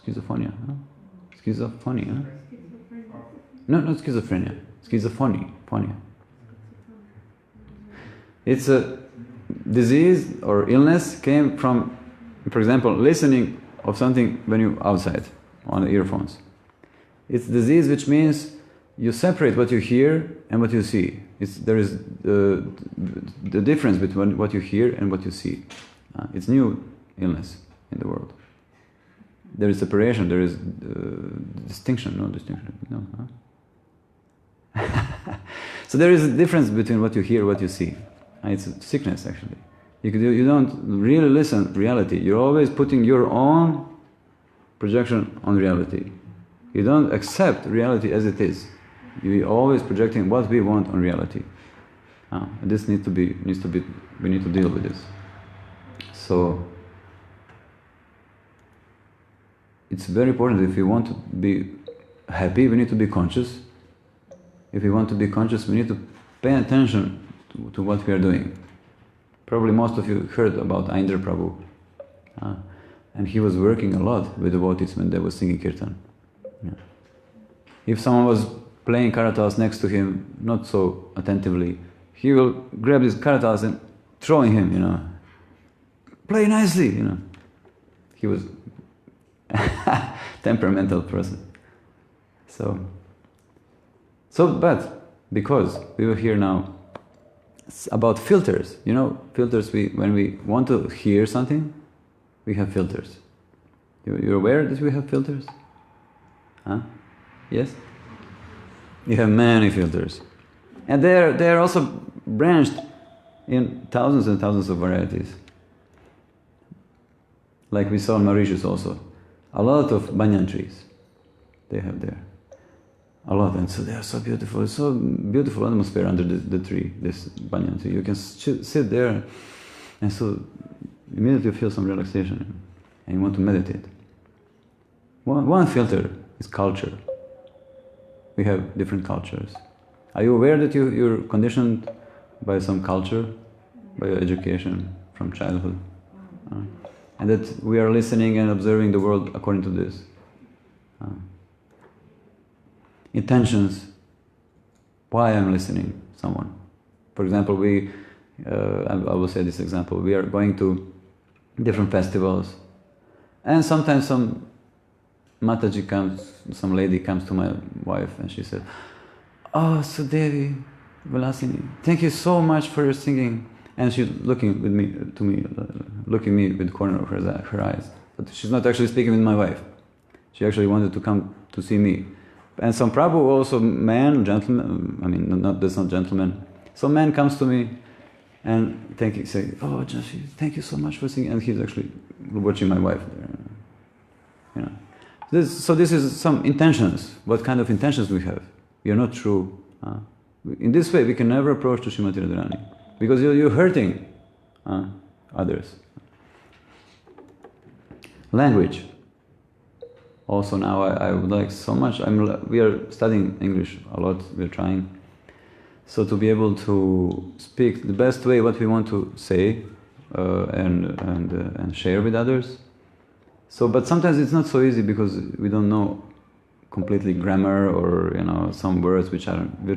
schizophrenia. Schizophrenia. No, not schizophrenia. Schizophrenia. It's a disease or illness came from, for example, listening of something when you're outside on the earphones. It's disease which means you separate what you hear and what you see. There is the difference between what you hear and what you see. It's new illness in the world. There is separation, there is distinction, no. So there is a difference between what you hear and what you see. It's a sickness, actually. You don't really listen to reality. You're always putting your own projection on reality. You don't accept reality as it is. You're always projecting what we want on reality. And this we need to deal with this. So, it's very important. If we want to be happy, we need to be conscious. If we want to be conscious, we need to pay attention to what we are doing. Probably most of you heard about Indra Prabhu. And he was working a lot with devotees when they were singing kirtan. Yeah. If someone was playing kartals next to him, not so attentively, he will grab his kartals and throwing him, play nicely, He was temperamental person. But because we were here now, it's about filters, filters, when we want to hear something, we have filters. You're aware that we have filters? Huh? Yes? You have many filters. And they're also branched in thousands and thousands of varieties. Like we saw in Mauritius also. A lot of banyan trees they have there. A lot. And so they are so beautiful. It's so beautiful atmosphere under the tree, this banyan tree. You can sit there and so immediately feel some relaxation and you want to meditate. One filter is culture. We have different cultures. Are you aware that you're conditioned by some culture, by your education from childhood? And that we are listening and observing the world according to this. Intentions. Why I'm listening to someone. For example, I will say this example. We are going to different festivals, and sometimes some Mataji some lady comes to my wife and she said, "Oh, Sudevi, Vilasini, thank you so much for your singing." And she's looking me with the corner of her eyes. But she's not actually speaking with my wife. She actually wanted to come to see me. And some prabhu also, gentleman, that's not gentleman. Some man comes to me and say, "Oh, Ojasvi, thank you so much for singing." And he's actually watching my wife there. This is some intentions. What kind of intentions we have? You're not true. In this way, we can never approach to Srimati Radharani because you're hurting others. Language. Also now I would like so much. We are studying English a lot. We're trying. So to be able to speak the best way what we want to say and share with others. But sometimes it's not so easy because we don't know completely grammar or some words which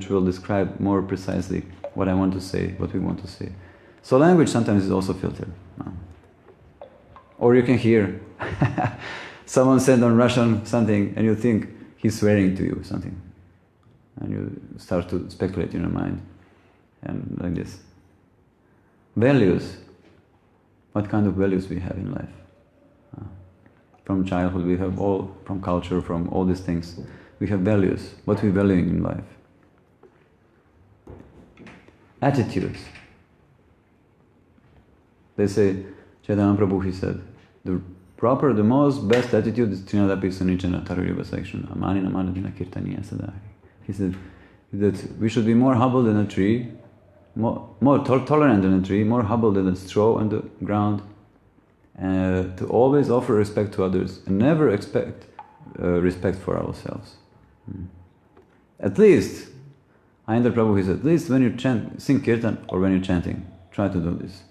will describe more precisely what I want to say, what we want to say. So language sometimes is also filtered. Or you can hear someone said on Russian something and you think he's swearing to you something. And you start to speculate in your mind. And like this. Values. What kind of values we have in life? From childhood, we have from culture, from all these things. We have values. What we value in life. Attitudes. They say, Chaitanya Prabhu, he said, the most best attitude is Trinadapi Sunichana Taruriva section. Amanina Manadina Kirtaniya Sadari. He said that we should be more humble than a tree, more tolerant than a tree, more humble than a straw on the ground, to always offer respect to others and never expect respect for ourselves. At least, Ayendra Prabhu, he said, at least when you sing kirtan or when you're chanting, try to do this.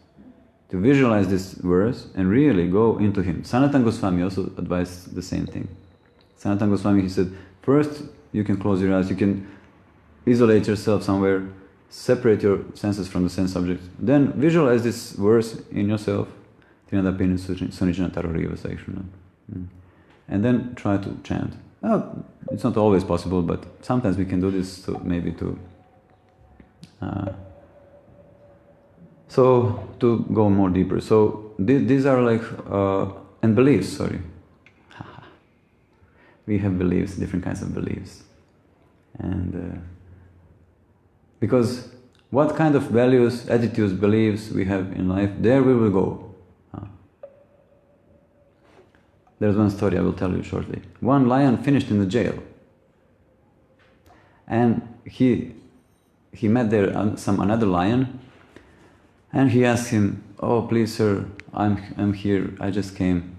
To visualize this verse and really go into him. Sanatana Goswami also advised the same thing. Sanatana Goswami, he said, first you can close your eyes, you can isolate yourself somewhere, separate your senses from the sense objects. Then visualize this verse in yourself. And then try to chant. It's not always possible, but sometimes we can do this to go more deeper. So these are like, and beliefs, sorry. We have beliefs, different kinds of beliefs. And because what kind of values, attitudes, beliefs we have in life, there we will go. There's one story I will tell you shortly. One lion finished in the jail. And he met there another lion, and he asked him, "Oh, please, sir, I'm here. I just came.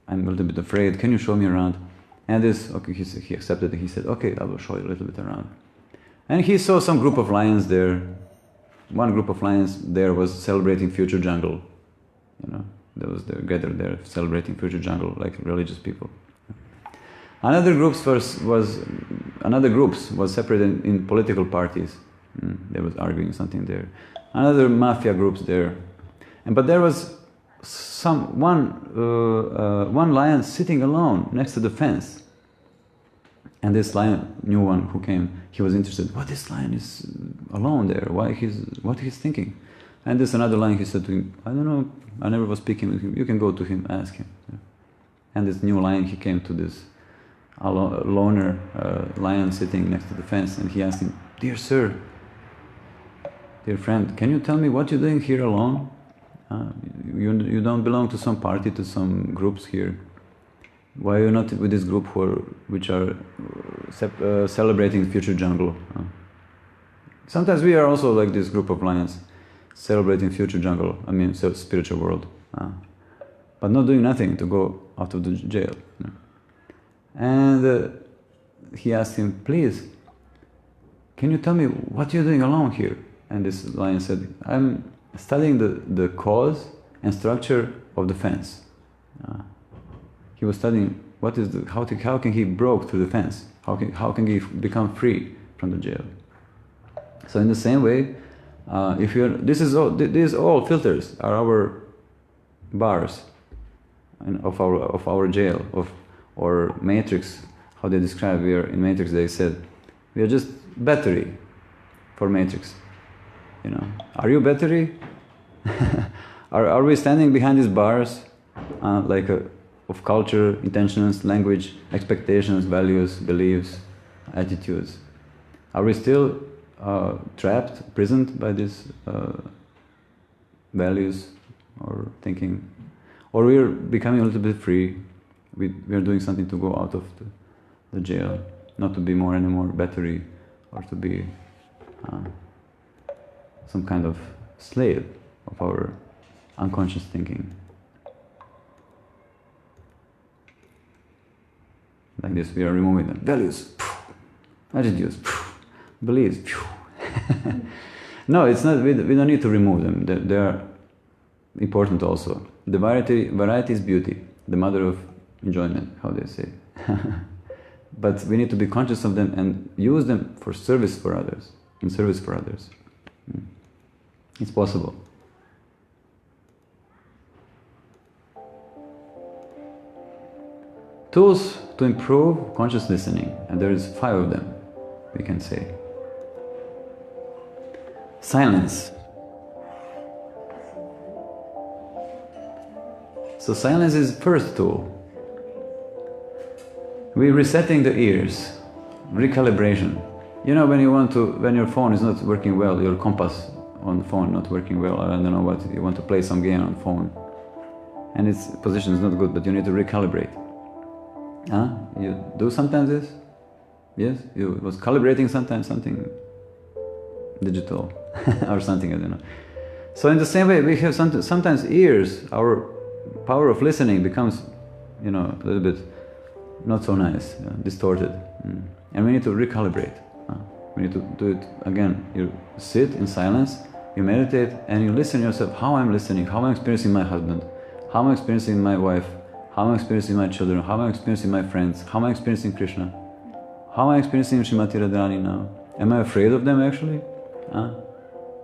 I'm a little bit afraid. Can you show me around?" And he accepted it. He said, "Okay, I will show you a little bit around." And he saw some group of lions there. One group of lions there was celebrating future jungle. Those that gathered there celebrating future jungle, like religious people. Another groups was separated in political parties. There was arguing something there. Another mafia groups there, but there was one lion sitting alone next to the fence. And this lion, new one who came, he was interested. What, this lion is alone there? What he's thinking? And this another lion, he said to him, I don't know, I never was speaking with him. You can go to him, ask him. And this new lion, he came to this loner lion sitting next to the fence, and he asked him, dear sir, dear friend, can you tell me what you're doing here alone? You don't belong to some party, to some groups here. Why are you not with this group which are celebrating future jungle? Sometimes we are also like this group of lions, celebrating future jungle, so spiritual world, but not doing nothing to go out of the jail. And he asked him, please, can you tell me what you're doing alone here? And this lion said, I'm studying the cause and structure of the fence. He was studying how can he broke through the fence? How can he become free from the jail? So in the same way, these all filters are our bars of our jail or matrix. How they describe, we are in matrix. They said we are just battery for matrix. Are you battery? Are we standing behind these bars of culture, intentions, language, expectations, values, beliefs, attitudes? Are we still trapped, imprisoned by these values or thinking? Or we are becoming a little bit free? We are doing something to go out of the jail, not to be more anymore battery, or to be some kind of slave of our unconscious thinking. Like this, we are removing them. Values, attitudes, beliefs. No, it's not. We don't need to remove them. They are important also. The variety is beauty, the mother of enjoyment, how they say. But we need to be conscious of them and use them for service for others, in service for others. It's possible. Tools to improve conscious listening, and there is 5 of them, we can say. Silence. So silence is first tool. We're resetting the ears, recalibration. When your phone is not working well, your compass on the phone not working well, I don't know what, you want to play some game on the phone, and its position is not good, but you need to recalibrate. You do sometimes this? Yes? You was calibrating sometimes something digital or something, I don't know. So in the same way, we have sometimes ears, our power of listening becomes, a little bit not so nice, distorted. And we need to recalibrate. We need to do it again. You sit in silence, you meditate, and you listen yourself, how I'm listening, how I'm experiencing my husband, how I'm experiencing my wife, how I'm experiencing my children, how I'm experiencing my friends, how I'm experiencing Krishna, how I'm experiencing Srimati Radharani now. Am I afraid of them actually?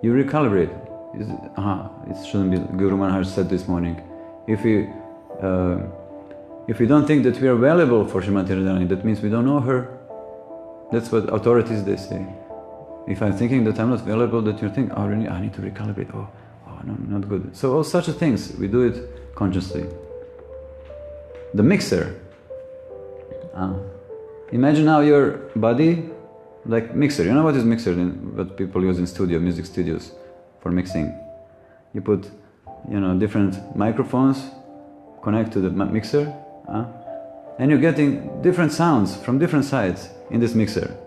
You recalibrate. It shouldn't be. Guru Maharaj said this morning, if we don't think that we are valuable for Srimati Radharani, that means we don't know her. That's what authorities they say. If I'm thinking that I'm not valuable, that you think, oh really, I need to recalibrate. Oh no, not good. So all such things, we do it consciously. The mixer. Imagine now your body like mixer. You know what is mixer? What people use in music studios for mixing. You put, different microphones, connect to the mixer, and you're getting different sounds from different sides in this mixer.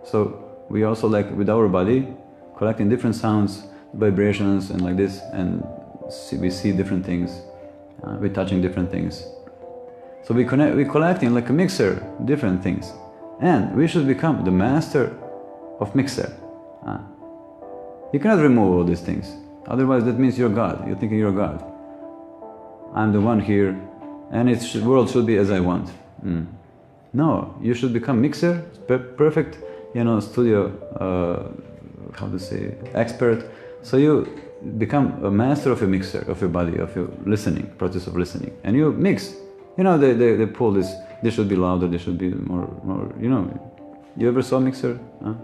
So we also, like with our body, collecting different sounds, vibrations, and like this, and we see different things. We're touching different things. So we're collecting like a mixer, different things. And we should become the master of mixer. You cannot remove all these things. Otherwise that means you're God. You're thinking you're God. I'm the one here, and the world should be as I want. No, you should become mixer, perfect, studio, how to say, expert. So you become a master of a mixer, of your body, of your listening, process of listening. And you mix. They pull this should be louder, this should be more, You ever saw a mixer? Huh?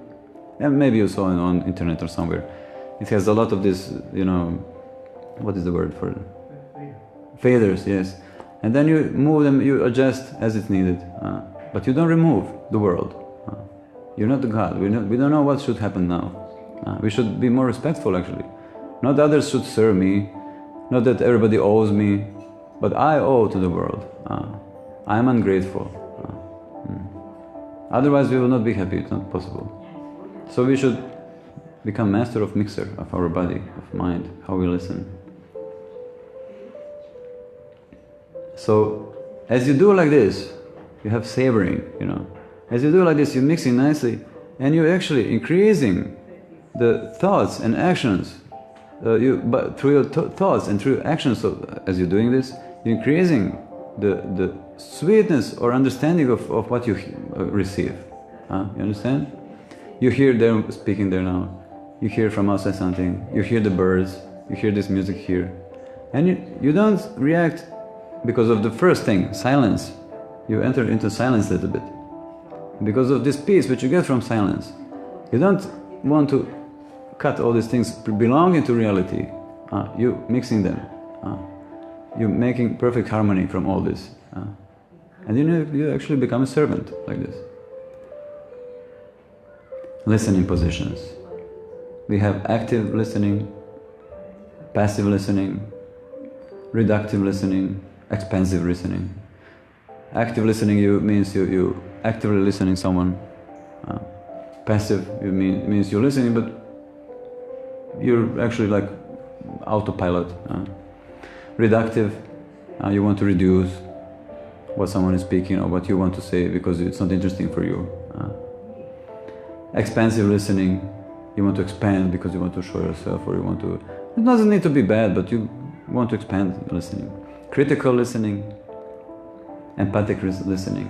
And maybe you saw it on internet or somewhere. It has a lot of this, what is the word for it? Faders, yes. And then you move them, you adjust as it's needed. But you don't remove the world. You're not the God. We don't know what should happen now. We should be more respectful, actually. Not others should serve me, not that everybody owes me, but I owe to the world. I am ungrateful. Otherwise we will not be happy, it's not possible. So we should become master of mixer, of our body, of mind, how we listen. So, as you do like this, you have savoring, As you do like this, you're mixing nicely, and you're actually increasing the thoughts and actions. But through your thoughts and through your actions, as you're doing this, you're increasing the sweetness or understanding of what you receive. You understand? You hear them speaking there now. You hear from outside something. You hear the birds. You hear this music here. And you don't react because of the first thing, silence. You enter into silence a little bit. Because of this peace which you get from silence. You don't want to cut all these things belonging to reality. You mixing them. You're making perfect harmony from all this. And you actually become a servant like this. Listening positions. We have active listening, passive listening, reductive listening, expansive listening. Active listening means you actively listening someone. Passive means you're listening, but you're actually like autopilot. Reductive, you want to reduce what someone is speaking or what you want to say because it's not interesting for you. Expansive listening, you want to expand because you want to show yourself, or you want to... It doesn't need to be bad, but you want to expand listening. Critical listening, empathic listening.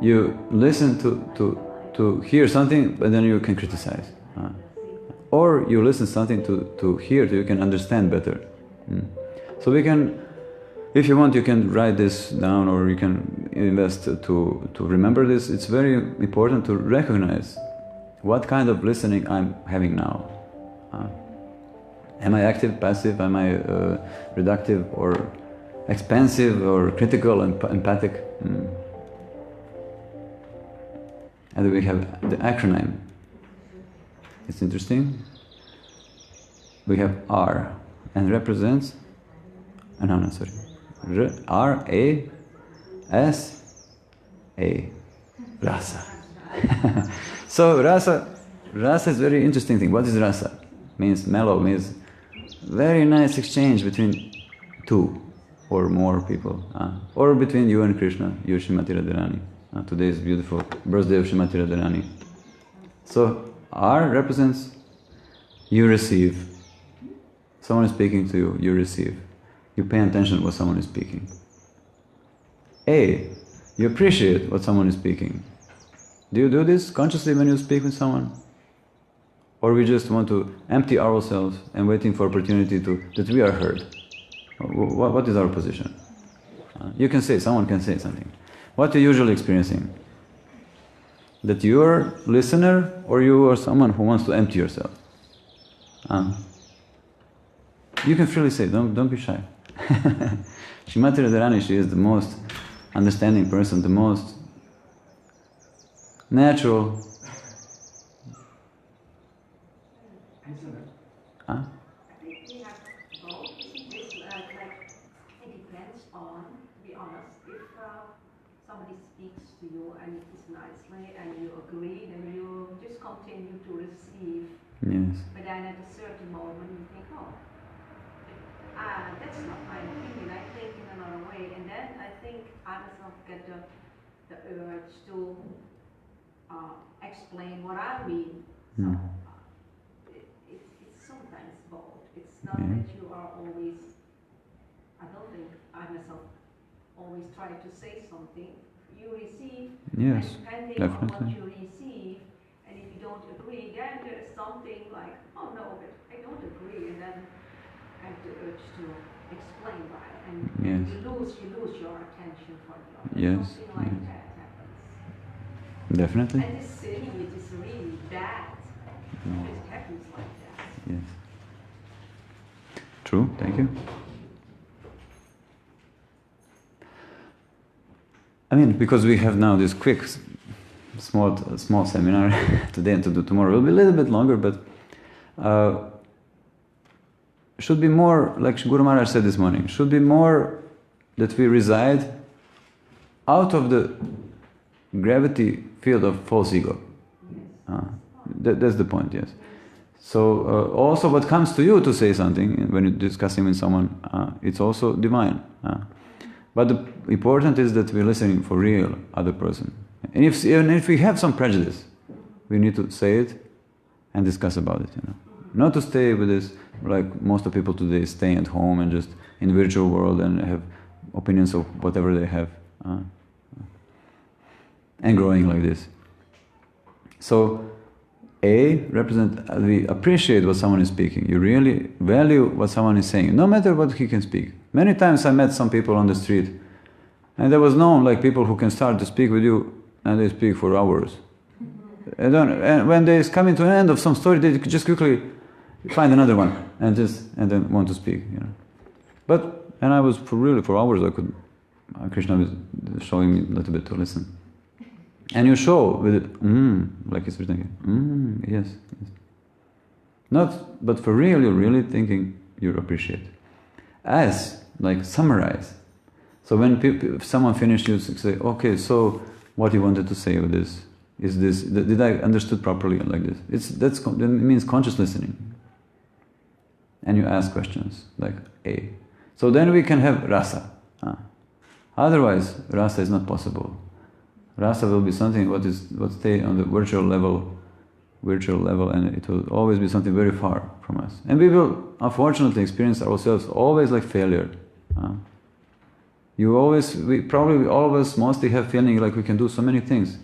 You listen to hear something, but then you can criticize. Or you listen something to hear, so you can understand better. So we can, if you want, you can write this down, or you can invest to remember this. It's very important to recognize what kind of listening I'm having now. Am I active, passive? Am I reductive, or expansive, or critical and empathic? And we have the acronym. It's interesting. We have R, and represents... R-A-S-A. Rasa. So rasa is a very interesting thing. What is rasa? Means mellow, means very nice exchange between two or more people. Or between you and Krishna, you Srimati Radharani. Today is beautiful birthday of Srimati Radharani. So R represents you receive. Someone is speaking to you, you receive. You pay attention to what someone is speaking. A, you appreciate what someone is speaking. Do you do this consciously when you speak with someone? Or we just want to empty ourselves and waiting for opportunity that we are heard? What is our position? You can say, someone can say something. What are you usually experiencing? That you are listener, or you are someone who wants to empty yourself? You can freely say, don't be shy. Srimati Radharani, she is the most understanding person, the most natural. I think we have both. This, it depends on, to be honest, if somebody speaks to you and it is nicely and you agree, then you just continue to receive. Yes. But then at a certain moment you think, oh, that's not my opinion, I think in another way. And then I think I myself get the urge to explain what I mean. So it's sometimes both. It's not that you are always, I don't think I myself always try to say something. You receive, Yes, and depending on what definitely. you receive, and if you don't agree, then there's something like, oh no, but I don't agree, and then I have the urge to explain why, and Yes. you lose your attention for the other. Yes, Something like yes. that happens. Definitely. And this city, it is really bad. No. It happens like that. Yes. True, thank you. I mean, because we have now this quick, small seminar today and to do tomorrow, it will be a little bit longer, but should be more, like Guru Maharaj said this morning, should be more that we reside out of the gravity field of false ego. That's the point, yes. So also what comes to you to say something, when you're discussing with someone, it's also divine. But the important is that we're listening for real other person. And even if we have some prejudice, we need to say it and discuss about it, Not to stay with this, like most of people today, staying at home and just in the virtual world and have opinions of whatever they have. And growing like this. So, A represent, we appreciate what someone is speaking. You really value what someone is saying, no matter what he can speak. Many times I met some people on the street, and there was known like people who can start to speak with you, and they speak for hours. And when they come to an end of some story, they just quickly find another one and then want to speak. And I was for hours. I could. Krishna was showing me a little bit to listen. And you show with it, like it's written here, yes. But for real, you're really thinking you appreciate. Like summarize. So when if someone finished, you say, okay, so what you wanted to say with this? Is this, did I understood properly like this? That means conscious listening. And you ask questions, like A. So then we can have rasa. Otherwise, rasa is not possible. Rasa will be something what stay on the virtual level, and it will always be something very far from us. And we will, unfortunately, experience ourselves always like failure. Probably all of us mostly have feeling like we can do so many things,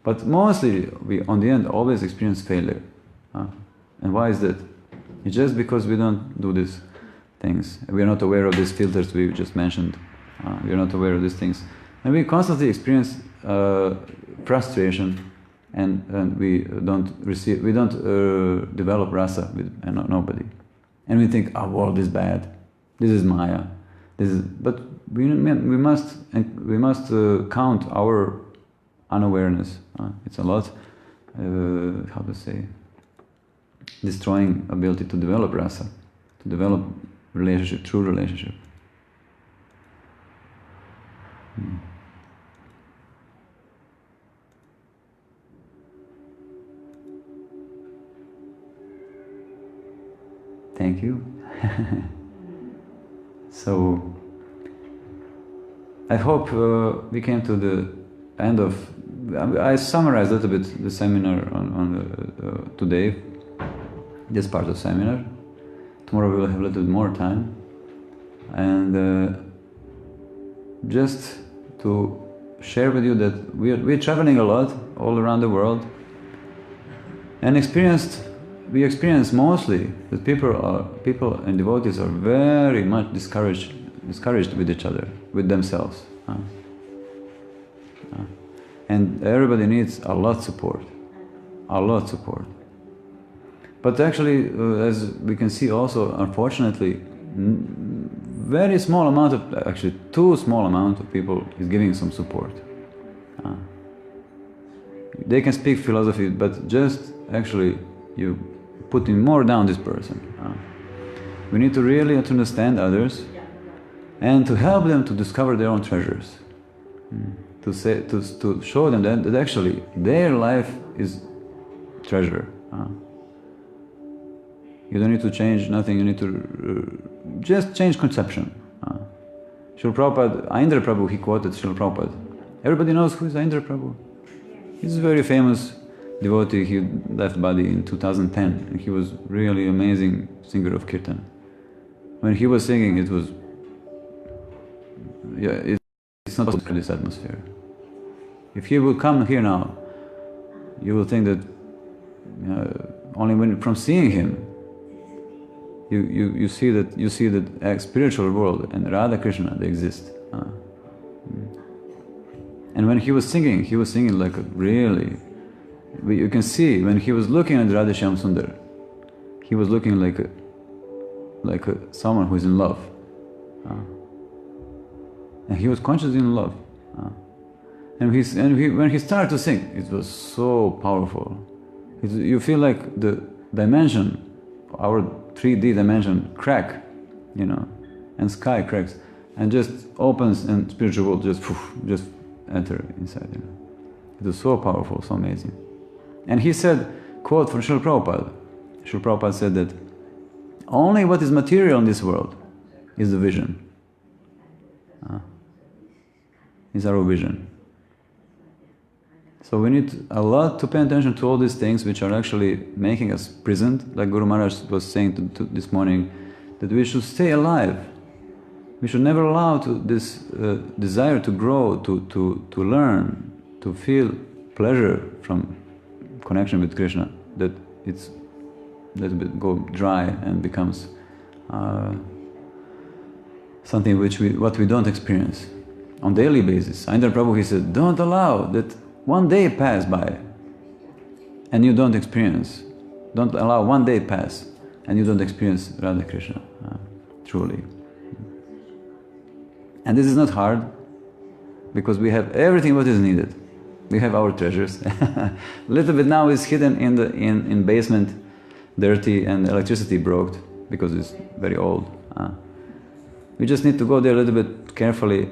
but mostly we, on the end, always experience failure. And why is that? It's just because we don't do these things. We are not aware of these filters we just mentioned. We are not aware of these things, and we constantly experience frustration, and we don't develop rasa with nobody, and we think our world is bad, this is Maya, but we must count our unawareness. It's a lot, how to say, destroying ability to develop rasa, to develop true relationship. Thank you. So, I hope we came to the end of. I summarized a little bit the seminar on today. This part of seminar. Tomorrow we will have a little bit more time, and just to share with you that we're traveling a lot all around the world, and we experience mostly that people and devotees are very much discouraged with each other, with themselves. And everybody needs a lot support. But actually, as we can see also, unfortunately, very small amount of, actually too small amount of people is giving some support. They can speak philosophy, but just actually you putting more down this person. We need to really understand others and to help them to discover their own treasures. To show them that actually their life is treasure. You don't need to change nothing, you need to just change conception. Srila Prabhupada, Indra Prabhu, he quoted Srila Prabhupada. Everybody knows who is Indra Prabhu. He's a very famous devotee. He left body in 2010, and he was really amazing singer of kirtan. When he was singing, it was it's not possible in this atmosphere. If he would come here now, you will think that only when from seeing him, you see that spiritual world and Radha Krishna, they exist. And when he was singing like a really. You can see when he was looking at Radha Shyam Sundar, he was looking like someone who is in love, and he was consciously in love. And when he started to sing, it was so powerful. You feel like the dimension, our 3D dimension, crack, and sky cracks, and just opens, and spiritual world just enter inside. It was so powerful, so amazing. And he said, quote from Srila Prabhupada. Srila Prabhupada said that only what is material in this world is the vision. Is our vision. So we need a lot to pay attention to all these things which are actually making us present. Like Guru Maharaj was saying this morning, that we should stay alive. We should never allow this desire to grow, to learn, to feel pleasure from connection with Krishna, that it's go dry and becomes something what we don't experience on daily basis. Indra Prabhu, he said, don't allow that one day pass by and you don't allow one day pass and you don't experience Radha Krishna truly. And this is not hard, because we have everything what is needed. We have our treasures. Little bit now is hidden in basement, dirty, and electricity broke because it's very old. We just need to go there a little bit carefully,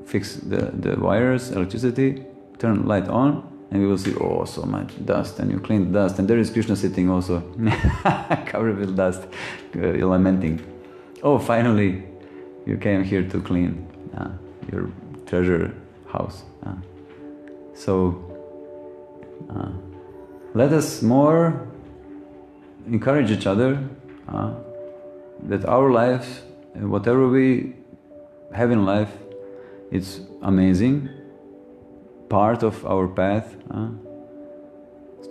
fix the wires, electricity, turn light on, and we will see, oh, so much dust, and you clean the dust, and there is Krishna sitting also, covered with dust, lamenting. Oh, finally, you came here to clean your treasure house. So, let us more encourage each other that our life, whatever we have in life, it's amazing, part of our path.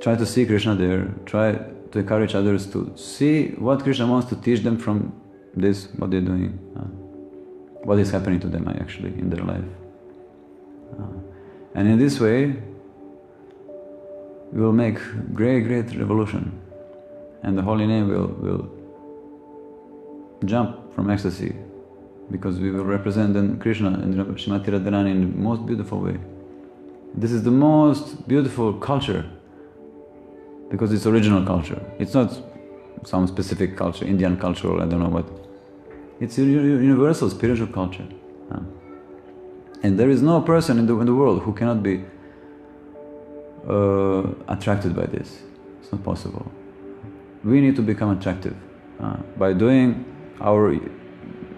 Try to see Krishna there, try to encourage others to see what Krishna wants to teach them from this, what they're doing, what is happening to them actually in their life. And in this way, we will make great revolution, and the holy name will jump from ecstasy, because we will represent then Krishna and Srimati Radharani in the most beautiful way. This is the most beautiful culture, because it's original culture. It's not some specific culture, Indian culture, or I don't know what. It's a universal spiritual culture. And there is no person in the world who cannot be attracted by this. It's not possible. We need to become attractive by doing our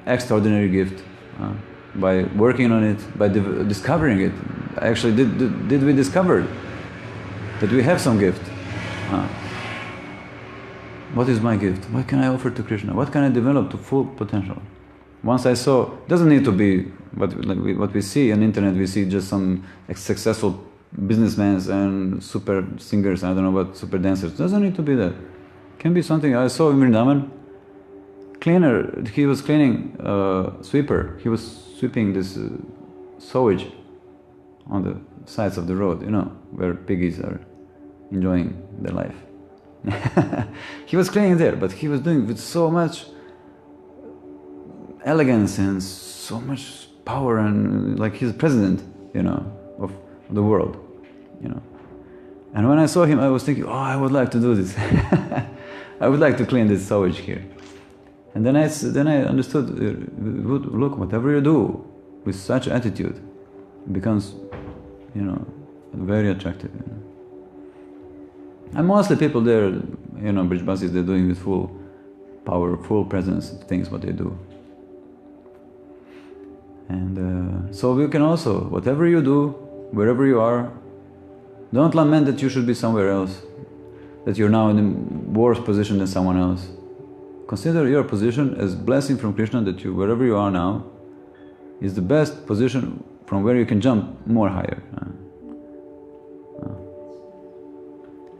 extraordinary gift, by working on it, by discovering it. Actually, did we discover that we have some gift? What is my gift? What can I offer to Krishna? What can I develop to full potential? Once I saw, doesn't need to be what we see on the internet. We see just some successful businessmen and super singers, I don't know what, super dancers. Doesn't need to be that. Can be something. I saw in Vrindavan, cleaner, he was cleaning, sweeper. He was sweeping this sewage on the sides of the road, where piggies are enjoying their life. He was cleaning there, but he was doing it with so much elegance and so much power, and like he's president, of the world, And when I saw him, I was thinking, oh, I would like to do this. I would like to clean this sewage here. And then I understood, look, whatever you do with such attitude, it becomes, very attractive. And mostly people there, Brijbasis, they're doing with full power, full presence, things what they do. And so we can also, whatever you do, wherever you are, don't lament that you should be somewhere else, that you're now in a worse position than someone else. Consider your position as blessing from Krishna, that you, wherever you are now, is the best position from where you can jump more higher.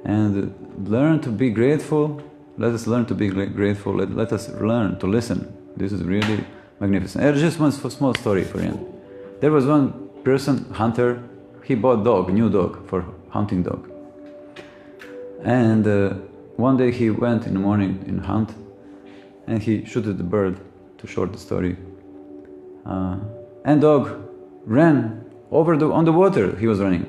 And learn to be grateful. Let us learn to be grateful. Let us learn to listen. This is really magnificent. Just one small story for you. There was one person, hunter, he bought new dog for hunting dog. And one day he went in the morning in hunt, and he shooted the bird, to short the story. And dog ran on the water. He was running,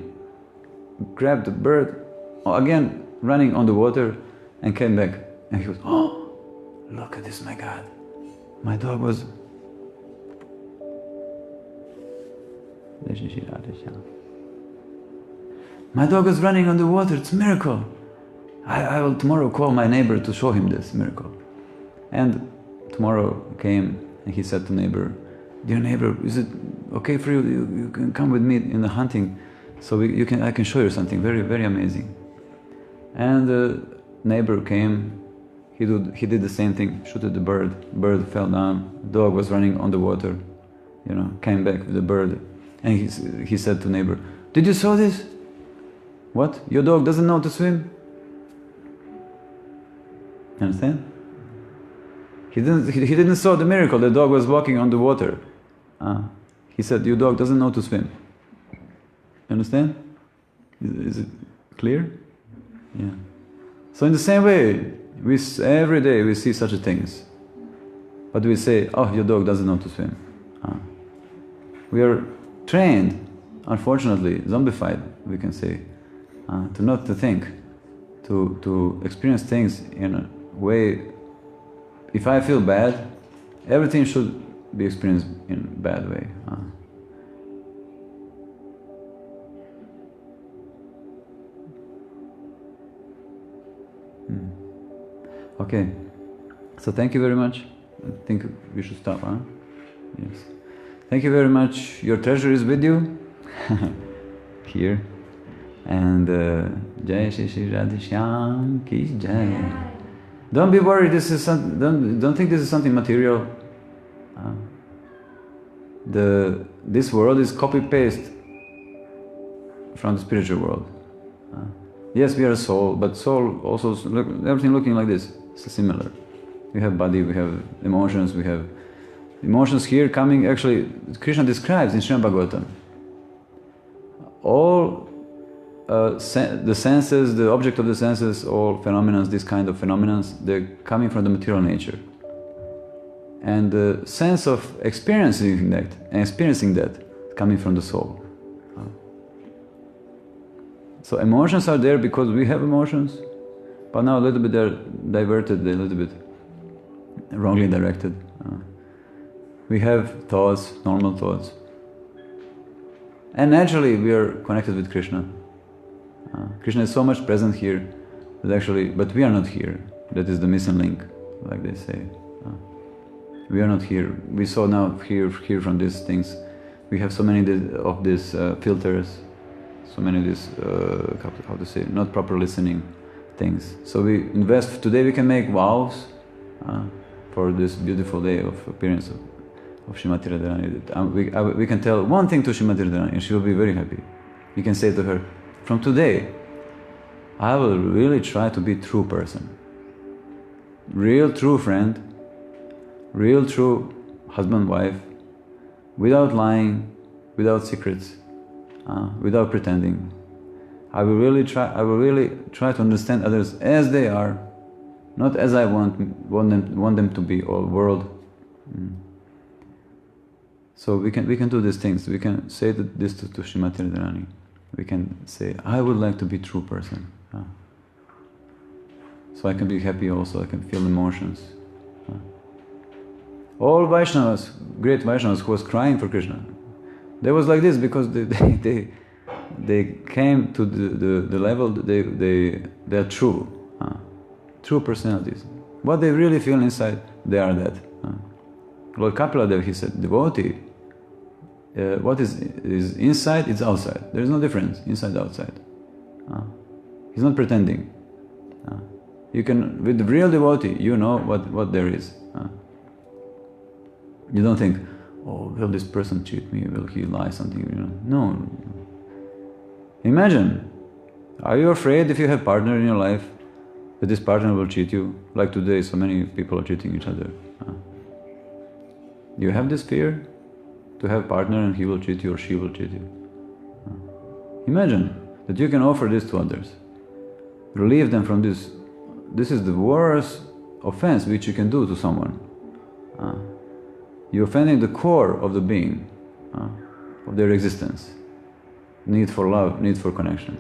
grabbed the bird, again running on the water, and came back. And he was, oh, look at this, my God. My dog was... My dog was running on the water, it's a miracle. I will tomorrow call my neighbor to show him this miracle. And tomorrow came, and he said to neighbor, dear neighbor, is it okay for you? You can come with me in the hunting, so I can show you something very, very amazing. And the neighbor came, he did the same thing, shooted the bird fell down, the dog was running on the water, came back with the bird. And he said to neighbor, did you saw this? What? Your dog doesn't know to swim? Understand? He didn't saw the miracle. The dog was walking on the water. He said, your dog doesn't know to swim. Understand? Is it clear? Yeah. So in the same way, every day we see such things. But we say, oh, your dog doesn't know to swim. We are trained, unfortunately, zombified, we can say, to not to think, to experience things in a way. If I feel bad, everything should be experienced in a bad way. Okay, so thank you very much. I think we should stop, huh? Yes. Thank you very much. Your treasure is with you here. And Jai Sri Sri Radha Shyam ki Jai. Don't be worried. Don't think this is something material. This world is copy paste from the spiritual world. Yes, we are a soul, but soul also everything looking like this. It's similar. We have body, we have emotions, we have emotions here coming. Actually, Krishna describes in Srimad Bhagavatam all the senses, the object of the senses, all phenomena, this kind of phenomena, they're coming from the material nature. And the sense of experiencing that coming from the soul. So emotions are there because we have emotions, but now a little bit they're diverted, a little bit wrongly directed. We have thoughts, normal thoughts. And naturally we are connected with Krishna. Krishna is so much present here, but we are not here. That is the missing link, like they say. We are not here. We saw now here from these things. We have so many of these filters, so many of these, how to say, not proper listening things. So we invest, today we can make vows for this beautiful day of appearance of Srimati Radharani. We can tell one thing to Srimati Radharani and she will be very happy. You can say to her, from today, I will really try to be a true person. Real true friend, real true husband, wife, without lying, without secrets, without pretending. I will really try to understand others as they are, not as I want them to be, all world. So we can do these things. We can say this to Srimati Radharani. We can say, I would like to be a true person. So I can be happy also, I can feel emotions. All Vaishnavas, great Vaishnavas who was crying for Krishna, they was like this because they came to the level, they are true. True personalities. What they really feel inside, they are that. Lord Kapila, he said, devotee, what is inside, it's outside. There is no difference, inside, outside. He's not pretending. You can, with the real devotee, you know what there is. You don't think, oh, will this person cheat me? Will he lie something? No. Imagine, are you afraid if you have a partner in your life that this partner will cheat you? Like today, so many people are cheating each other. Do you have this fear to have a partner and he will cheat you or she will cheat you? Imagine that you can offer this to others. Relieve them from this. This is the worst offense which you can do to someone. You're offending the core of the being, of their existence. Need for love, need for connection.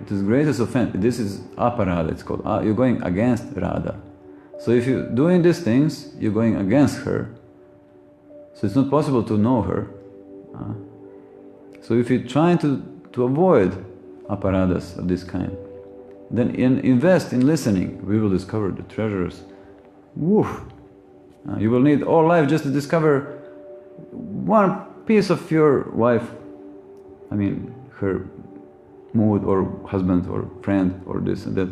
It is the greatest offense. This is aparada, it's called. You're going against Radha. So if you're doing these things, you're going against her. So it's not possible to know her. So if you're trying to avoid aparadas of this kind, then invest in listening. We will discover the treasures. Woo! You will need all life just to discover one piece of your wife, her mood or husband or friend or this and that.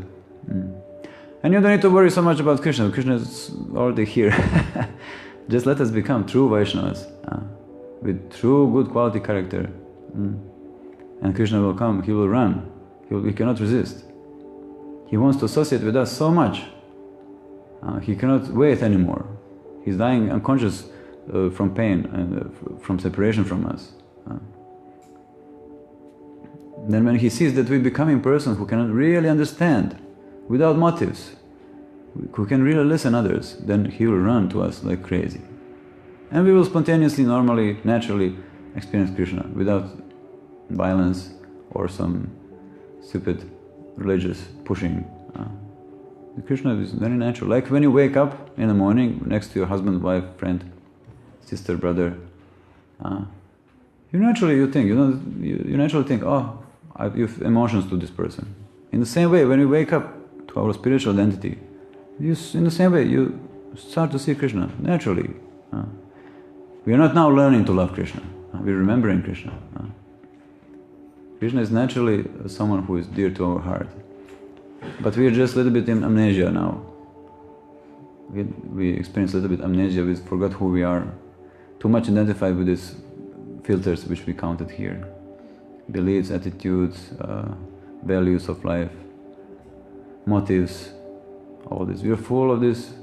And you don't need to worry so much about Krishna. Krishna is already here. Just let us become true Vaishnavas with true good quality character. And Krishna will come, he will run. He cannot resist. He wants to associate with us so much. He cannot wait anymore. He's dying unconscious from pain and from separation from us. Then when he sees that we become a person who cannot really understand without motives, who can really listen others, then he will run to us like crazy. And we will spontaneously, normally, naturally experience Krishna without violence or some stupid religious pushing. Krishna is very natural. Like when you wake up in the morning next to your husband, wife, friend, sister, brother, you naturally think, oh, you have emotions to this person. In the same way, when you wake up to our spiritual identity, in the same way you start to see Krishna naturally. We are not now learning to love Krishna. We are remembering Krishna. Krishna is naturally someone who is dear to our heart. But we are just a little bit in amnesia now. We experience a little bit amnesia, we forgot who we are. Too much identified with these filters which we counted here. Beliefs, attitudes, values of life, motives, all this. We are full of these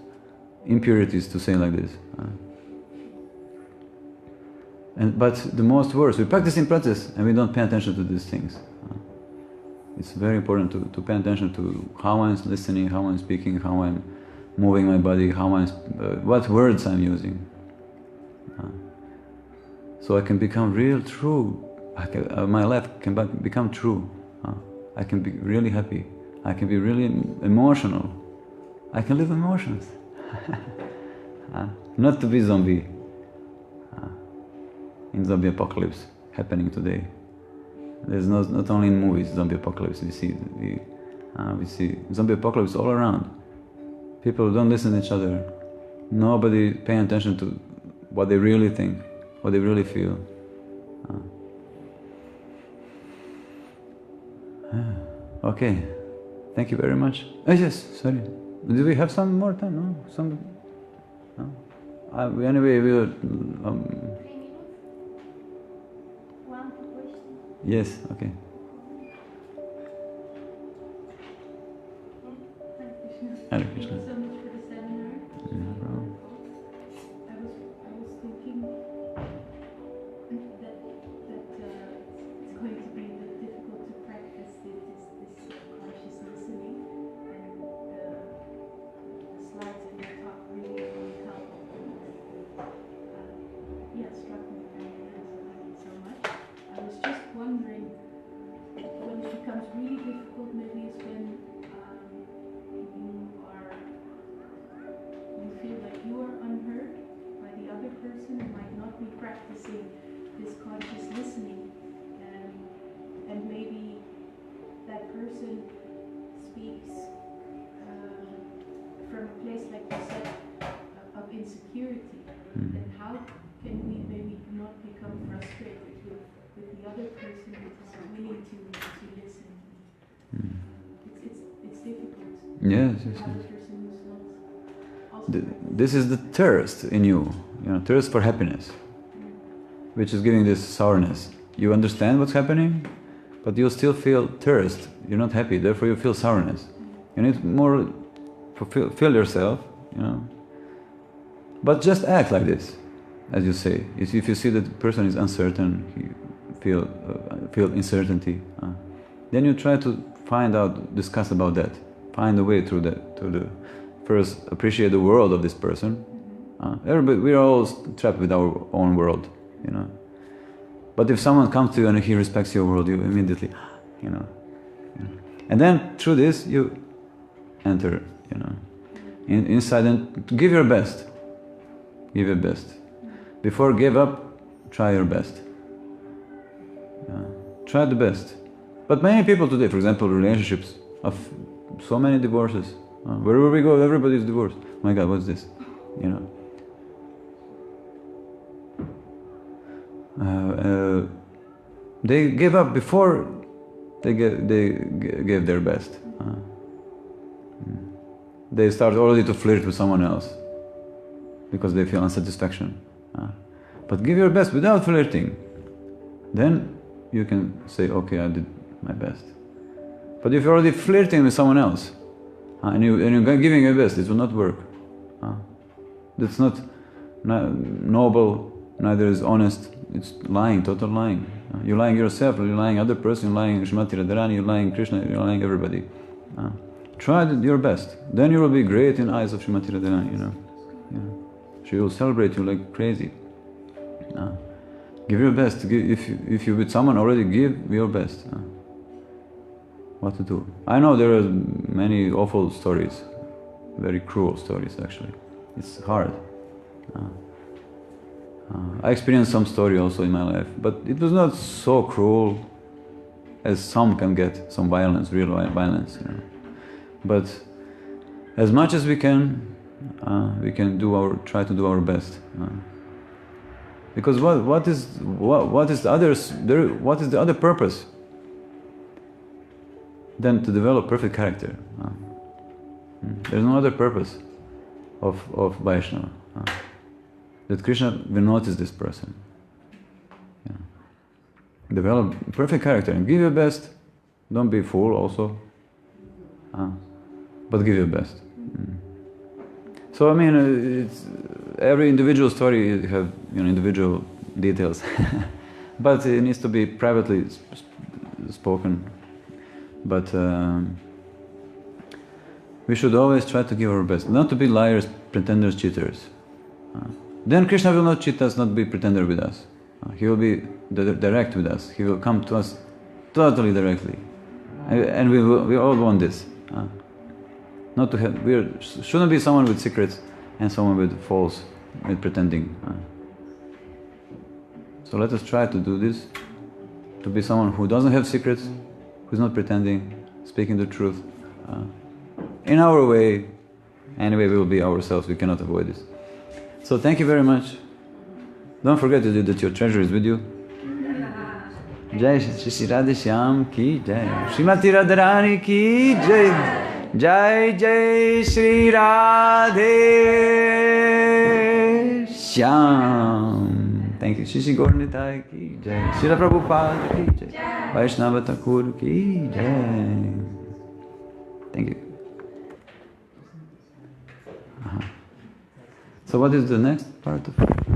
impurities, to say like this. But the most worst, we practice and we don't pay attention to these things. It's very important to pay attention to how I'm listening, how I'm speaking, how I'm moving my body, what words I'm using. So I can become real true. My life can become true. I can be really happy. I can be really emotional. I can live emotions. Not to be zombie. In zombie apocalypse happening today. There's not only in movies zombie apocalypse. We see zombie apocalypse all around. People don't listen to each other. Nobody paying attention to what they really think, what they really feel. Okay, thank you very much. Yes, sorry. Do we have some more time? No, anyway, we will. 3 minutes. One question. Yes. Okay. Hare Krishna. Thank you so much for the seminar. No problem. I was thinking that it's going to be a bit difficult to practice this conscious listening, and the slides in your talk really help. Struck me very nice. Thank you so much. I was just wondering, when it becomes really difficult, maybe is when you feel like you are unheard by the other person who might not be practicing this conscious listening, and maybe that person speaks from a place, like you said, of insecurity. Then how can we maybe not become frustrated with the other person who is willing to listen? It's difficult. Yes. The other person who's not also This is the thirst in you. thirst for happiness, which is giving this sourness. You understand what's happening, but you still feel thirst. You're not happy, therefore you feel sourness. You need more to fill yourself, But just act like this, as you say. If you see that the person is uncertain, you feel uncertainty, then you try to discuss about that, find a way through that, first appreciate the world of this person. Everybody, we are all trapped with our own world, But if someone comes to you and he respects your world, you immediately, And then through this you enter, inside and give your best. Give your best. Before give up, try your best. Try the best. But many people today, for example, relationships, of so many divorces. Wherever we go, everybody is divorced. Oh my God, what's this? They give up before they gave their best. They start already to flirt with someone else because they feel unsatisfaction. But give your best without flirting. Then you can say, okay, I did my best. But if you're already flirting with someone else and you're giving your best, it will not work. That's not noble, neither is honest. It's lying, total lying. You're lying yourself, you're lying other person, you're lying Srimati Radharani, you're lying Krishna, you're lying everybody. Try your best. Then you will be great in eyes of Srimati Radharani, She will celebrate you like crazy. Give your best. If you with someone already, give your best. What to do? I know there are many awful stories, very cruel stories actually. It's hard. I experienced some story also in my life, but it was not so cruel as some can get, some violence, real violence. But as much as we can try to do our best. Because what is the other purpose than to develop perfect character? There's no other purpose of Vaishnava. That Krishna will notice this person. Develop perfect character and give your best. Don't be a fool also. But give your best. So I mean, it's, every individual story have individual details, but it needs to be privately spoken. But we should always try to give our best, not to be liars, pretenders, cheaters. Then Krishna will not cheat us, not be pretender with us. He will be direct with us. He will come to us totally directly, and we all want this. Not to have, shouldn't be someone with secrets and someone with false, with pretending. So let us try to do this, to be someone who doesn't have secrets, who's not pretending, speaking the truth. In our way, anyway, we will be ourselves, we cannot avoid this. So thank you very much. Don't forget that your treasure is with you. Jai Sri Sri Radha Shyam ki Jai. Srimati Radharani ki Jai. Jai Jai Sri Radhe Shyam. Thank you. Shri Shri Gaurnitai ki Jai. Srila Prabhupada ki Jai. Vaishnava Thakur ki Jai. Thank you. So what is the next part of it?